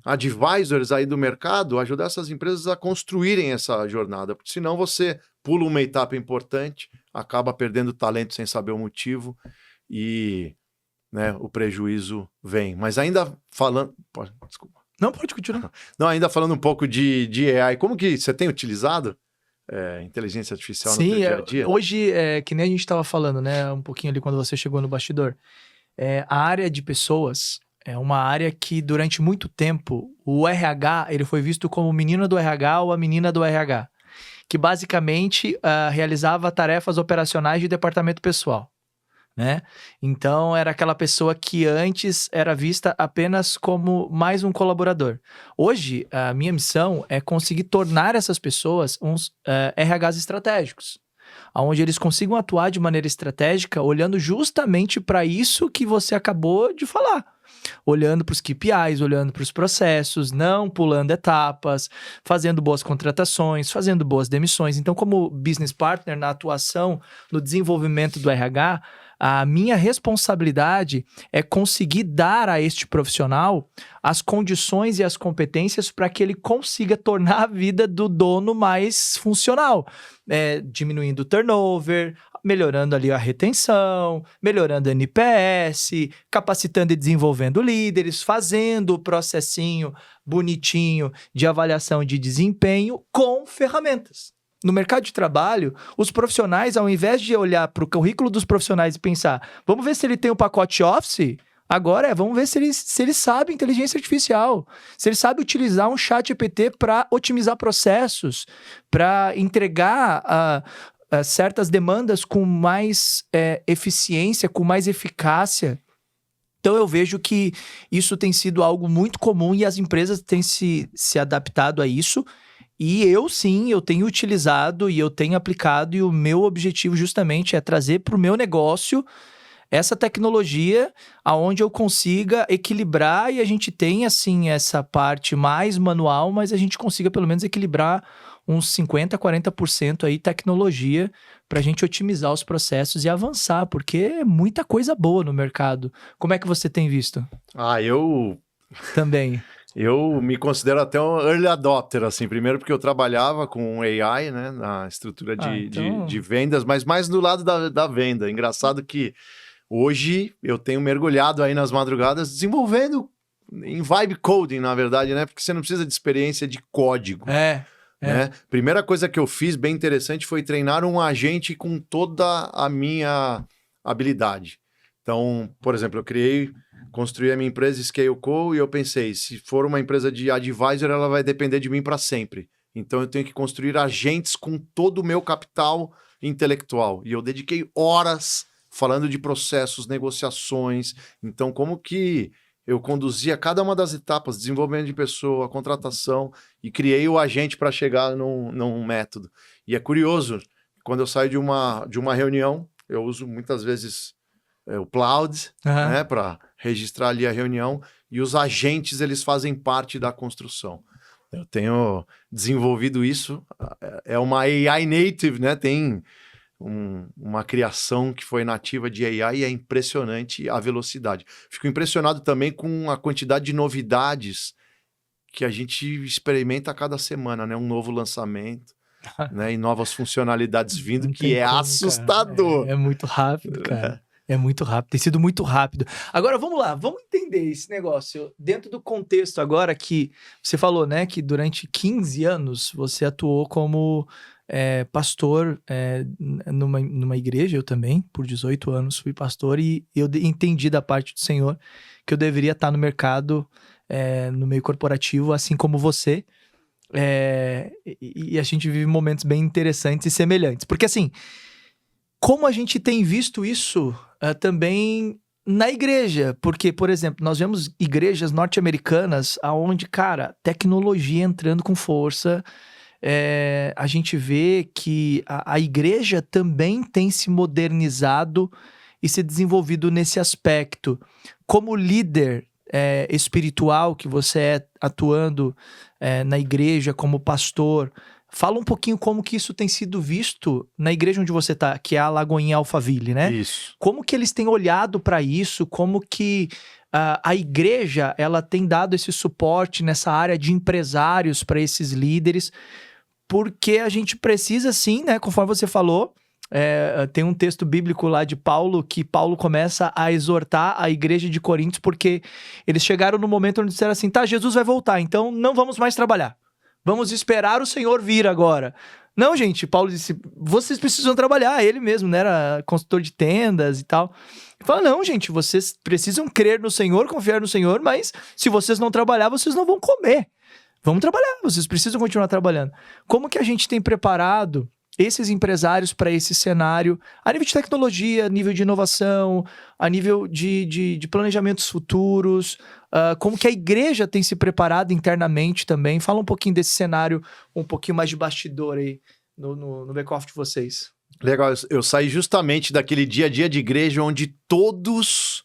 advisors aí do mercado, ajudar essas empresas a construírem essa jornada, porque senão você pula uma etapa importante, acaba perdendo talento sem saber o motivo e, né, o prejuízo vem. Mas ainda falando... Desculpa. Não, pode continuar. Não, ainda falando um pouco de AI, como que você tem utilizado inteligência artificial no seu dia a dia? Hoje, que nem a gente estava falando, né, um pouquinho ali quando você chegou no bastidor, a área de pessoas... É uma área que, durante muito tempo, o RH ele foi visto como o menino do RH ou a menina do RH, que basicamente realizava tarefas operacionais de departamento pessoal, né? Então, era aquela pessoa que antes era vista apenas como mais um colaborador. Hoje, a minha missão é conseguir tornar essas pessoas uns RHs estratégicos, onde eles consigam atuar de maneira estratégica, olhando justamente para isso que você acabou de falar. Olhando para os KPIs, olhando para os processos, não pulando etapas, fazendo boas contratações, fazendo boas demissões. Então, como business partner na atuação, no desenvolvimento do RH, a minha responsabilidade é conseguir dar a este profissional as condições e as competências para que ele consiga tornar a vida do dono mais funcional, diminuindo o turnover, melhorando ali a retenção, melhorando a NPS, capacitando e desenvolvendo líderes, fazendo o processinho bonitinho de avaliação de desempenho com ferramentas. No mercado de trabalho, os profissionais, ao invés de olhar para o currículo dos profissionais e pensar, vamos ver se ele tem um pacote Office, agora vamos ver se ele sabe inteligência artificial, se ele sabe utilizar um chat GPT para otimizar processos, para entregar certas demandas com mais eficiência, com mais eficácia. Então eu vejo que isso tem sido algo muito comum e as empresas têm se adaptado a isso. E eu tenho utilizado e eu tenho aplicado, e o meu objetivo justamente é trazer para o meu negócio essa tecnologia aonde eu consiga equilibrar, e a gente tem assim essa parte mais manual, mas a gente consiga pelo menos equilibrar uns 50%, 40% aí tecnologia para a gente otimizar os processos e avançar, porque é muita coisa boa no mercado. Como é que você tem visto? Eu... Também. Eu me considero até um early adopter, assim, primeiro porque eu trabalhava com AI, né, na estrutura de vendas, mas mais do lado da venda. Engraçado que hoje eu tenho mergulhado aí nas madrugadas desenvolvendo em vibe coding, na verdade, né, porque você não precisa de experiência de código. Né? Primeira coisa que eu fiz, bem interessante, foi treinar um agente com toda a minha habilidade. Então, por exemplo, construí a minha empresa ScaleCo e eu pensei, se for uma empresa de advisor, ela vai depender de mim para sempre. Então eu tenho que construir agentes com todo o meu capital intelectual. E eu dediquei horas falando de processos, negociações. Então, como que eu conduzia cada uma das etapas, desenvolvimento de pessoa, contratação, e criei o agente para chegar num método. E é curioso, quando eu saio de uma reunião, eu uso muitas vezes o Cloud, né, para registrar ali a reunião, e os agentes, eles fazem parte da construção. Eu tenho desenvolvido isso, é uma AI native, né? Tem uma criação que foi nativa de AI e é impressionante a velocidade. Fico impressionado também com a quantidade de novidades que a gente experimenta a cada semana, né? Um novo lançamento, né? E novas funcionalidades vindo, que é assustador. É muito rápido, cara. É muito rápido, tem sido muito rápido. Agora, vamos lá, vamos entender esse negócio dentro do contexto agora que você falou, né, que durante 15 anos você atuou como pastor numa igreja, eu também, por 18 anos fui pastor e eu entendi da parte do Senhor que eu deveria estar no mercado, no meio corporativo, assim como você, e a gente vive momentos bem interessantes e semelhantes, porque assim, como a gente tem visto isso também na igreja, porque, por exemplo, nós vemos igrejas norte-americanas onde, cara, tecnologia entrando com força, a gente vê que a igreja também tem se modernizado e se desenvolvido nesse aspecto. Como líder espiritual que você é atuando na igreja, como pastor, fala um pouquinho como que isso tem sido visto na igreja onde você está, que é a Lagoinha Alphaville, né? Isso. Como que eles têm olhado para isso, como que a igreja ela tem dado esse suporte nessa área de empresários para esses líderes, porque a gente precisa sim, né? Conforme você falou, tem um texto bíblico lá de Paulo, que Paulo começa a exortar a igreja de Corinto, porque eles chegaram no momento onde disseram assim, tá, Jesus vai voltar, então não vamos mais trabalhar. Vamos esperar o Senhor vir agora. Não, gente, Paulo disse, vocês precisam trabalhar. Ele mesmo, né, era consultor de tendas e tal. Ele fala, não, gente, vocês precisam crer no Senhor, confiar no Senhor, mas se vocês não trabalhar, vocês não vão comer. Vamos trabalhar, vocês precisam continuar trabalhando. Como que a gente tem preparado esses empresários para esse cenário, a nível de tecnologia, a nível de inovação, a nível de planejamentos futuros, como que a igreja tem se preparado internamente também? Fala um pouquinho desse cenário, um pouquinho mais de bastidor aí no back-office de vocês. Legal, eu saí justamente daquele dia a dia de igreja onde todos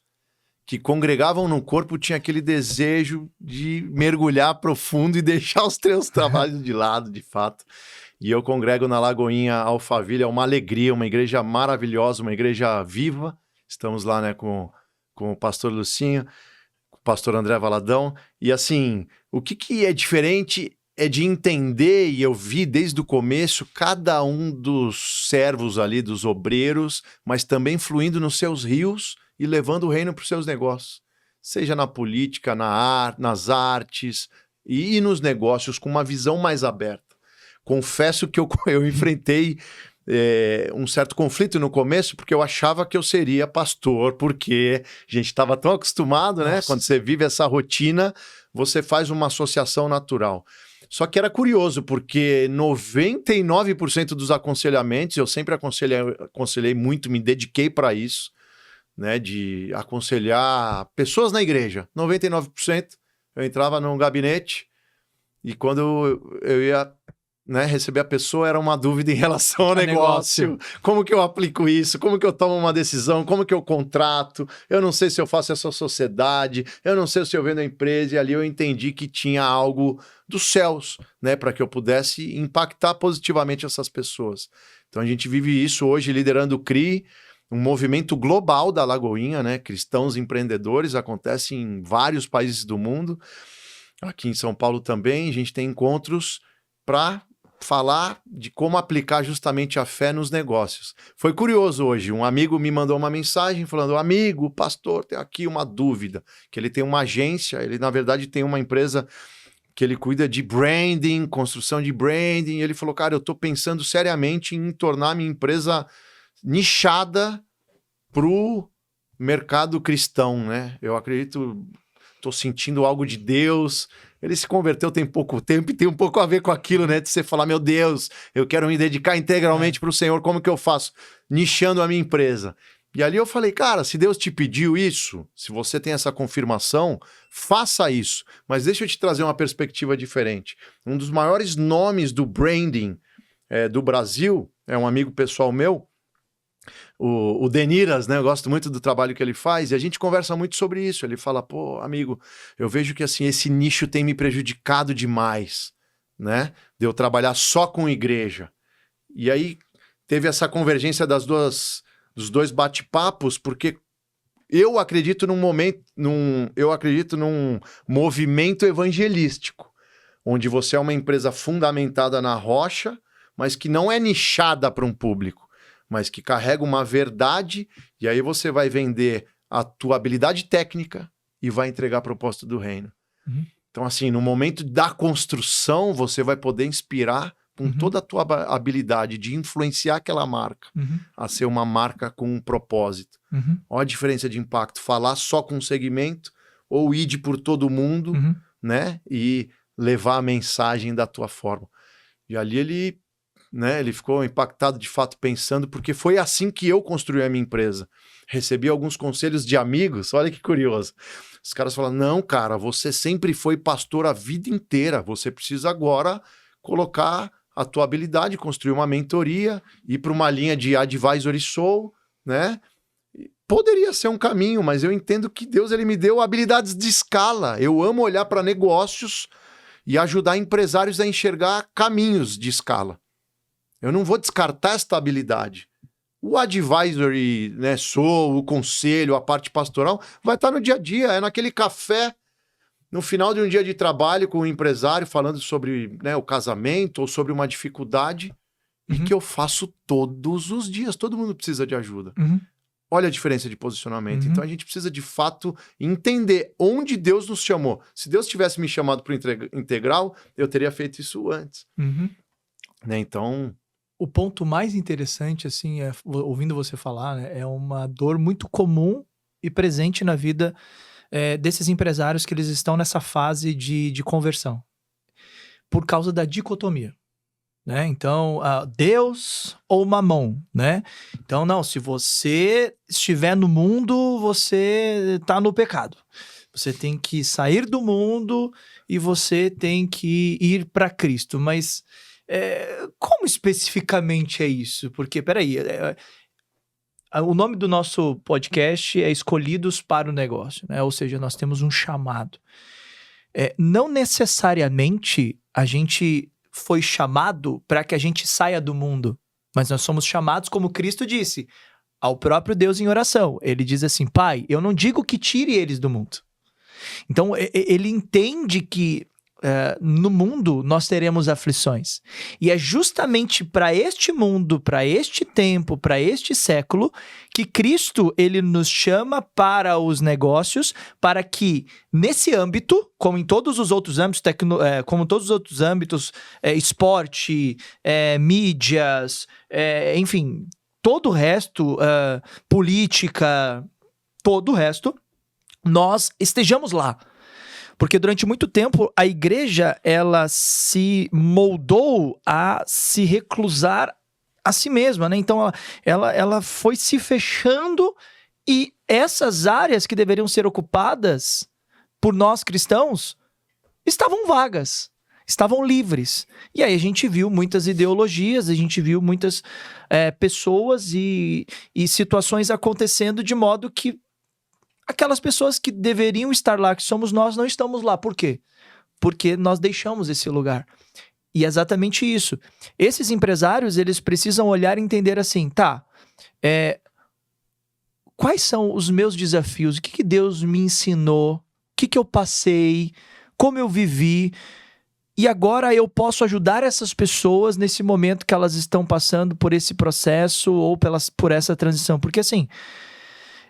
que congregavam no corpo tinham aquele desejo de mergulhar profundo e deixar os teus trabalhos de lado, de fato. E eu congrego na Lagoinha Alphaville, é uma alegria, uma igreja maravilhosa, uma igreja viva. Estamos lá, né, com o pastor Lucinho, com o pastor André Valadão. E assim, o que é diferente é de entender, e eu vi desde o começo, cada um dos servos ali, dos obreiros, mas também fluindo nos seus rios e levando o reino para os seus negócios. Seja na política, nas artes e nos negócios, com uma visão mais aberta. Confesso que eu enfrentei um certo conflito no começo, porque eu achava que eu seria pastor, porque a gente estava tão acostumado, né? Nossa. Quando você vive essa rotina, você faz uma associação natural. Só que era curioso, porque 99% dos aconselhamentos, eu sempre aconselhei muito, me dediquei para isso, né? De aconselhar pessoas na igreja. 99%, eu entrava num gabinete e quando eu ia... né, receber a pessoa, era uma dúvida em relação ao negócio. Como que eu aplico isso? Como que eu tomo uma decisão? Como que eu contrato? Eu não sei se eu faço essa sociedade, eu não sei se eu vendo a empresa, e ali eu entendi que tinha algo dos céus, né, para que eu pudesse impactar positivamente essas pessoas. Então a gente vive isso hoje liderando o CRI, um movimento global da Lagoinha, né, cristãos empreendedores, acontece em vários países do mundo. Aqui em São Paulo também, a gente tem encontros para falar de como aplicar justamente a fé nos negócios. Foi curioso hoje, um amigo me mandou uma mensagem falando, amigo, pastor, tem aqui uma dúvida, que ele tem uma agência, ele na verdade tem uma empresa que ele cuida de branding, construção de branding, e ele falou, cara, eu tô pensando seriamente em tornar minha empresa nichada pro mercado cristão, né? Eu acredito, tô sentindo algo de Deus, Ele se converteu tem pouco tempo e tem um pouco a ver com aquilo, né? De você falar, meu Deus, eu quero me dedicar integralmente para o Senhor, como que eu faço? Nichando a minha empresa. E ali eu falei, cara, se Deus te pediu isso, se você tem essa confirmação, faça isso. Mas deixa eu te trazer uma perspectiva diferente. Um dos maiores nomes do branding do Brasil, é um amigo pessoal meu, o Deniras, né? Eu gosto muito do trabalho que ele faz e a gente conversa muito sobre isso. Ele fala, pô, amigo, eu vejo que assim, esse nicho tem me prejudicado demais, né? De eu trabalhar só com igreja. E aí teve essa convergência dos dois bate-papos, porque eu acredito num movimento evangelístico, onde você é uma empresa fundamentada na rocha, mas que não é nichada para um público, mas que carrega uma verdade, e aí você vai vender a tua habilidade técnica e vai entregar a proposta do reino. Uhum. Então, assim, no momento da construção, você vai poder inspirar com toda a tua habilidade de influenciar aquela marca a ser uma marca com um propósito. Olha a diferença de impacto. Falar só com um segmento ou ir por todo mundo, né? E levar a mensagem da tua forma. E ali ele ficou impactado de fato pensando, porque foi assim que eu construí a minha empresa. Recebi alguns conselhos de amigos, olha que curioso. Os caras falaram, não, cara, você sempre foi pastor a vida inteira, você precisa agora colocar a tua habilidade, construir uma mentoria, ir para uma linha de advisory soul, né? Poderia ser um caminho, mas eu entendo que Deus ele me deu habilidades de escala. Eu amo olhar para negócios e ajudar empresários a enxergar caminhos de escala. Eu não vou descartar esta habilidade. O advisory, né, o conselho, a parte pastoral, vai estar no dia a dia, é naquele café, no final de um dia de trabalho com um empresário falando sobre, né, o casamento ou sobre uma dificuldade, e que eu faço todos os dias. Todo mundo precisa de ajuda. Olha a diferença de posicionamento. Então a gente precisa de fato entender onde Deus nos chamou. Se Deus tivesse me chamado para o integral, eu teria feito isso antes. Né, então... O ponto mais interessante, assim, ouvindo você falar, né, é uma dor muito comum e presente na vida desses empresários que eles estão nessa fase de conversão. Por causa da dicotomia. Né? Então, Deus ou Mamon, né? Então, não, se você estiver no mundo, você está no pecado. Você tem que sair do mundo e você tem que ir para Cristo. Mas... como especificamente é isso? Porque, peraí, o nome do nosso podcast é Escolhidos para o Negócio, né? Ou seja, nós temos um chamado. Não necessariamente a gente foi chamado para que a gente saia do mundo, mas nós somos chamados, como Cristo disse, ao próprio Deus em oração. Ele diz assim, Pai, eu não digo que tire eles do mundo. Então, ele entende que no mundo nós teremos aflições. E é justamente para este mundo, para este tempo, para este século, que Cristo ele nos chama para os negócios, para que nesse âmbito, como em todos os outros âmbitos, como todos os outros âmbitos, esporte, mídias, enfim, todo o resto, política, todo o resto, nós estejamos lá. Porque durante muito tempo a igreja ela se moldou a se reclusar a si mesma, né? Então ela foi se fechando e essas áreas que deveriam ser ocupadas por nós cristãos estavam vagas, estavam livres. E aí a gente viu muitas ideologias, a gente viu muitas pessoas e situações acontecendo de modo que aquelas pessoas que deveriam estar lá, que somos nós, não estamos lá. Por quê? Porque nós deixamos esse lugar. E é exatamente isso. Esses empresários, eles precisam olhar e entender assim, quais são os meus desafios? O que Deus me ensinou? O que eu passei? Como eu vivi? E agora eu posso ajudar essas pessoas nesse momento que elas estão passando por esse processo ou por essa transição. Porque assim...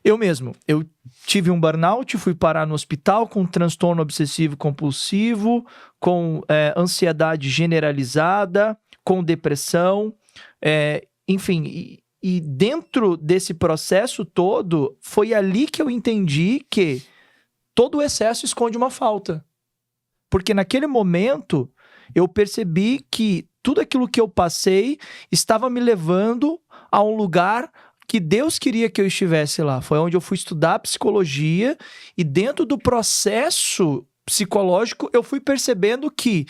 Eu tive um burnout, fui parar no hospital com transtorno obsessivo compulsivo, com ansiedade generalizada, com depressão, enfim. E dentro desse processo todo, foi ali que eu entendi que todo o excesso esconde uma falta. Porque naquele momento eu percebi que tudo aquilo que eu passei estava me levando a um lugar que Deus queria que eu estivesse lá. Foi onde eu fui estudar psicologia e dentro do processo psicológico eu fui percebendo que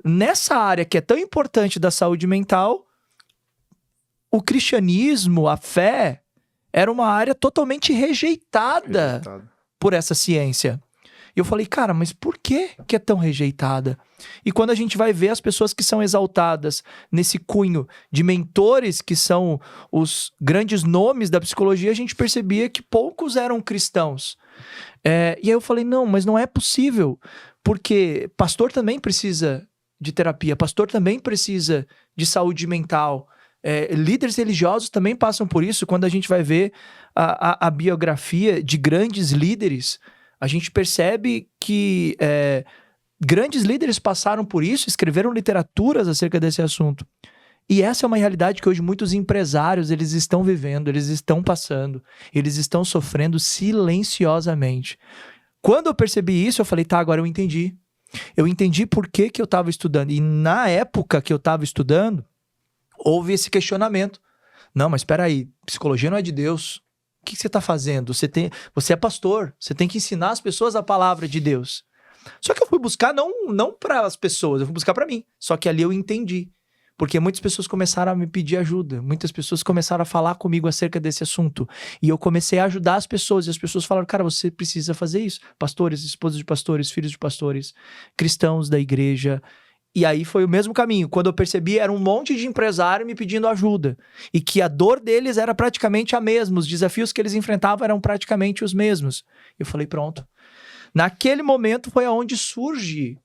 nessa área que é tão importante da saúde mental, o cristianismo, a fé, era uma área totalmente rejeitada por essa ciência. E eu falei, cara, mas por que é tão rejeitada? E quando a gente vai ver as pessoas que são exaltadas nesse cunho de mentores, que são os grandes nomes da psicologia, a gente percebia que poucos eram cristãos. E aí eu falei, não, mas não é possível, porque pastor também precisa de terapia, pastor também precisa de saúde mental, líderes religiosos também passam por isso. Quando a gente vai ver a biografia de grandes líderes, a gente percebe que grandes líderes passaram por isso, escreveram literaturas acerca desse assunto. E essa é uma realidade que hoje muitos empresários, eles estão vivendo, eles estão passando, eles estão sofrendo silenciosamente. Quando eu percebi isso, eu falei, tá, agora eu entendi. Eu entendi por que eu estava estudando. E na época que eu estava estudando, houve esse questionamento. Não, mas espera aí, psicologia não é de Deus. O que você está fazendo? Você é pastor, você tem que ensinar as pessoas a palavra de Deus. Só que eu fui buscar não para as pessoas, eu fui buscar para mim. Só que ali eu entendi. Porque muitas pessoas começaram a me pedir ajuda, muitas pessoas começaram a falar comigo acerca desse assunto. E eu comecei a ajudar as pessoas, e as pessoas falaram, cara, você precisa fazer isso. Pastores, esposas de pastores, filhos de pastores, cristãos da igreja. E aí foi o mesmo caminho. Quando eu percebi, era um monte de empresário me pedindo ajuda. E que a dor deles era praticamente a mesma. Os desafios que eles enfrentavam eram praticamente os mesmos. Eu falei, pronto. Naquele momento foi aonde surge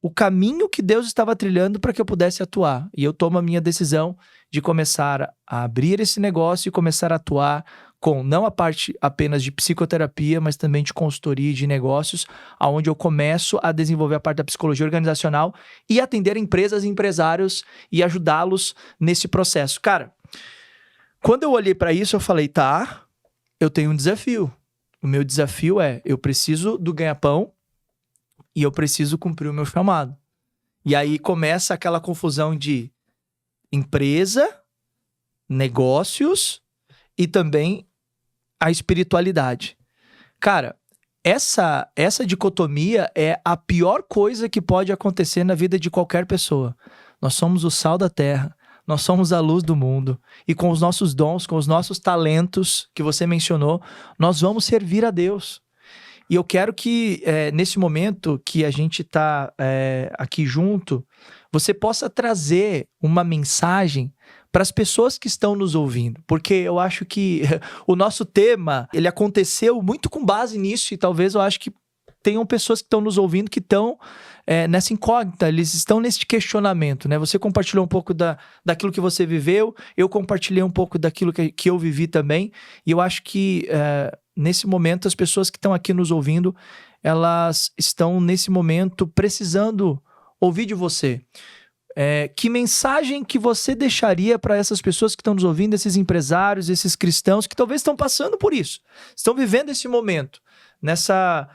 o caminho que Deus estava trilhando para que eu pudesse atuar. E eu tomo a minha decisão de começar a abrir esse negócio e começar a atuar com não a parte apenas de psicoterapia, mas também de consultoria e de negócios, onde eu começo a desenvolver a parte da psicologia organizacional e atender empresas e empresários e ajudá-los nesse processo. Cara, quando eu olhei para isso, eu falei, tá, eu tenho um desafio. O meu desafio eu preciso do ganha-pão e eu preciso cumprir o meu chamado. E aí começa aquela confusão de empresa, negócios e também a espiritualidade. Cara, essa dicotomia é a pior coisa que pode acontecer na vida de qualquer pessoa. Nós somos o sal da terra, nós somos a luz do mundo, e com os nossos dons, com os nossos talentos que você mencionou, nós vamos servir a Deus. E eu quero que nesse momento que a gente está aqui junto, você possa trazer uma mensagem para as pessoas que estão nos ouvindo, porque eu acho que o nosso tema, ele aconteceu muito com base nisso, e talvez eu acho que tenham pessoas que estão nos ouvindo que estão nessa incógnita, eles estão nesse questionamento, né? Você compartilhou um pouco daquilo que você viveu, eu compartilhei um pouco daquilo que eu vivi também, e eu acho que nesse momento as pessoas que estão aqui nos ouvindo, elas estão nesse momento precisando ouvir de você. Que mensagem que você deixaria para essas pessoas que estão nos ouvindo, esses empresários, esses cristãos que talvez estão passando por isso, estão vivendo esse momento, nessa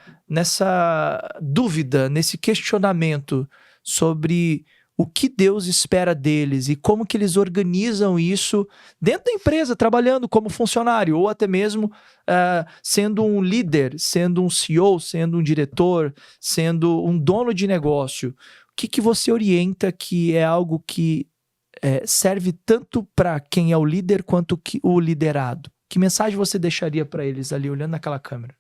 dúvida, nesse questionamento sobre o que Deus espera deles e como que eles organizam isso dentro da empresa, trabalhando como funcionário ou até mesmo sendo um líder, sendo um CEO, sendo um diretor, sendo um dono de negócio. O que você orienta que é algo que serve tanto para quem é o líder quanto o liderado? Que mensagem você deixaria para eles ali, olhando naquela câmera?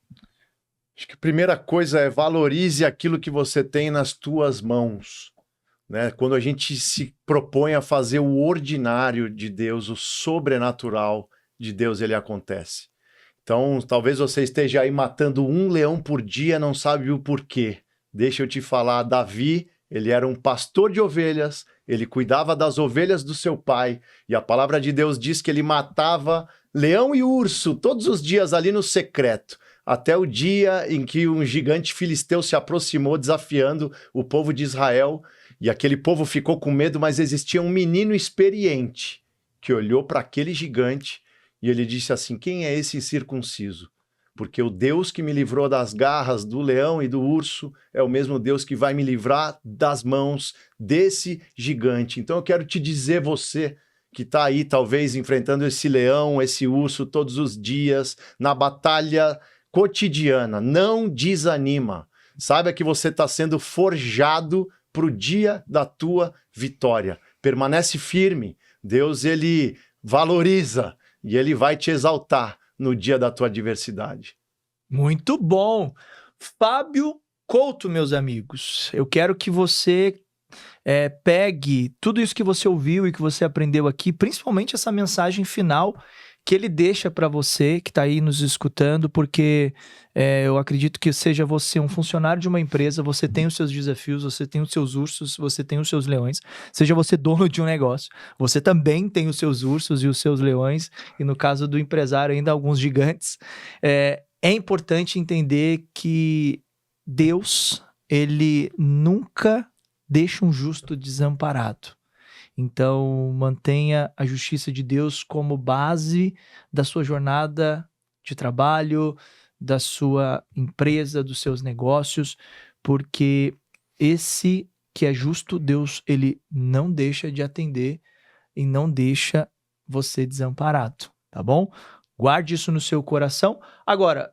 Acho que a primeira coisa é valorize aquilo que você tem nas tuas mãos, né? Quando a gente se propõe a fazer o ordinário de Deus, o sobrenatural de Deus, ele acontece. Então, talvez você esteja aí matando um leão por dia, não sabe o porquê. Deixa eu te falar, Davi, ele era um pastor de ovelhas, ele cuidava das ovelhas do seu pai, e a palavra de Deus diz que ele matava leão e urso todos os dias ali no secreto, até o dia em que um gigante filisteu se aproximou desafiando o povo de Israel, e aquele povo ficou com medo, mas existia um menino experiente que olhou para aquele gigante e ele disse assim, quem é esse incircunciso? porque o Deus que me livrou das garras do leão e do urso é o mesmo Deus que vai me livrar das mãos desse gigante. Então eu quero te dizer, você que está aí talvez enfrentando esse leão, esse urso todos os dias, na batalha cotidiana, não desanima. Saiba que você está sendo forjado para o dia da tua vitória. Permanece firme. Deus, ele valoriza e ele vai te exaltar no dia da tua adversidade. Muito bom. Fábio Couto, meus amigos, eu quero que você pegue tudo isso que você ouviu e que você aprendeu aqui, principalmente essa mensagem final que ele deixa para você que está aí nos escutando, porque eu acredito que seja você um funcionário de uma empresa, você tem os seus desafios, você tem os seus ursos, você tem os seus leões, seja você dono de um negócio, você também tem os seus ursos e os seus leões, e no caso do empresário ainda alguns gigantes. É importante entender que Deus, ele nunca deixa um justo desamparado. Então, mantenha a justiça de Deus como base da sua jornada de trabalho, da sua empresa, dos seus negócios, porque esse que é justo, Deus, ele não deixa de atender e não deixa você desamparado, tá bom? Guarde isso no seu coração. Agora,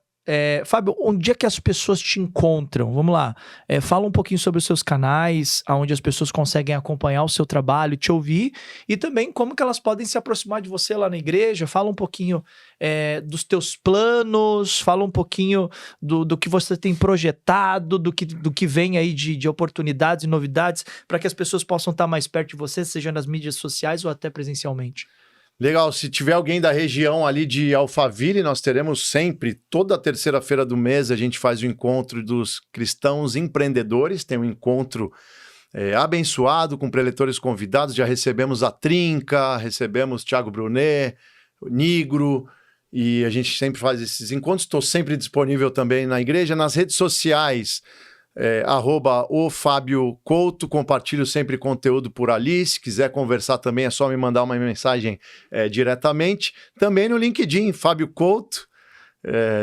Fábio, onde é que as pessoas te encontram? Vamos lá, fala um pouquinho sobre os seus canais, onde as pessoas conseguem acompanhar o seu trabalho, te ouvir, e também como que elas podem se aproximar de você lá na igreja. Fala um pouquinho dos teus planos, fala um pouquinho do que você tem projetado, do que vem aí de oportunidades e novidades, para que as pessoas possam estar mais perto de você, seja nas mídias sociais ou até presencialmente. Legal, se tiver alguém da região ali de Alphaville, nós teremos sempre, toda terceira-feira do mês, a gente faz o encontro dos cristãos empreendedores, tem um encontro abençoado, com preletores convidados, já recebemos a Trinca, recebemos Thiago Brunet, o Nigro, e a gente sempre faz esses encontros. Estou sempre disponível também na igreja, nas redes sociais, @o Fábio Couto, compartilho sempre conteúdo por ali. Se quiser conversar também é só me mandar uma mensagem diretamente. Também no LinkedIn, Fábio Couto,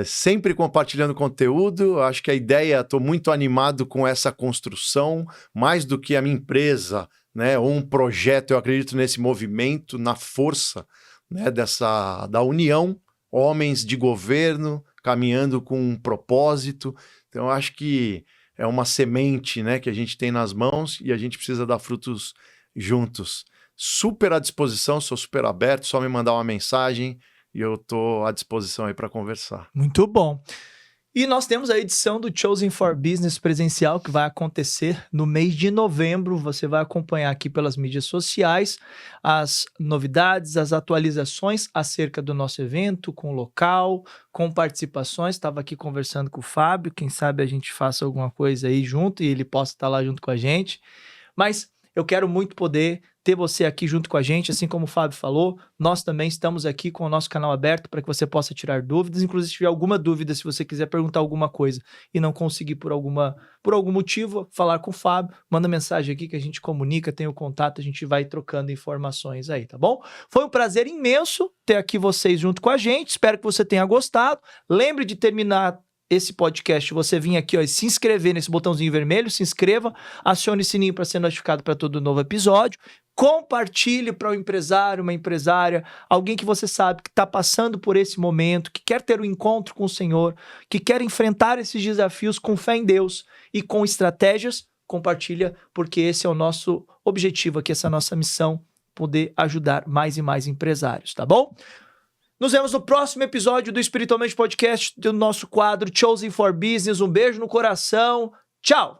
sempre compartilhando conteúdo. Acho que a ideia, estou muito animado com essa construção, mais do que a minha empresa, né, ou um projeto. Eu acredito nesse movimento, na força, né, da união, homens de governo caminhando com um propósito. Então eu acho que é uma semente, né, que a gente tem nas mãos e a gente precisa dar frutos juntos. Super à disposição, sou super aberto, só me mandar uma mensagem e eu estou à disposição aí para conversar. Muito bom. E nós temos a edição do Chosen for Business presencial, que vai acontecer no mês de novembro. Você vai acompanhar aqui pelas mídias sociais as novidades, as atualizações acerca do nosso evento, com local, com participações. Estava aqui conversando com o Fábio, quem sabe a gente faça alguma coisa aí junto e ele possa estar lá junto com a gente. Mas eu quero muito poder ter você aqui junto com a gente, assim como o Fábio falou. Nós também estamos aqui com o nosso canal aberto para que você possa tirar dúvidas. Inclusive, se tiver alguma dúvida, se você quiser perguntar alguma coisa e não conseguir por algum motivo falar com o Fábio, manda mensagem aqui que a gente comunica, tem o contato, a gente vai trocando informações aí, tá bom? Foi um prazer imenso ter aqui vocês junto com a gente. Espero que você tenha gostado. Lembre de terminar esse podcast, você vir aqui, ó, e se inscrever nesse botãozinho vermelho, se inscreva, acione o sininho para ser notificado para todo novo episódio, compartilhe para um empresário, uma empresária, alguém que você sabe que está passando por esse momento, que quer ter um encontro com o Senhor, que quer enfrentar esses desafios com fé em Deus e com estratégias. Compartilha, porque esse é o nosso objetivo aqui, essa é a nossa missão, poder ajudar mais e mais empresários, tá bom? Nos vemos no próximo episódio do Espiritualmente Podcast, do nosso quadro Chosen for Business. Um beijo no coração. Tchau!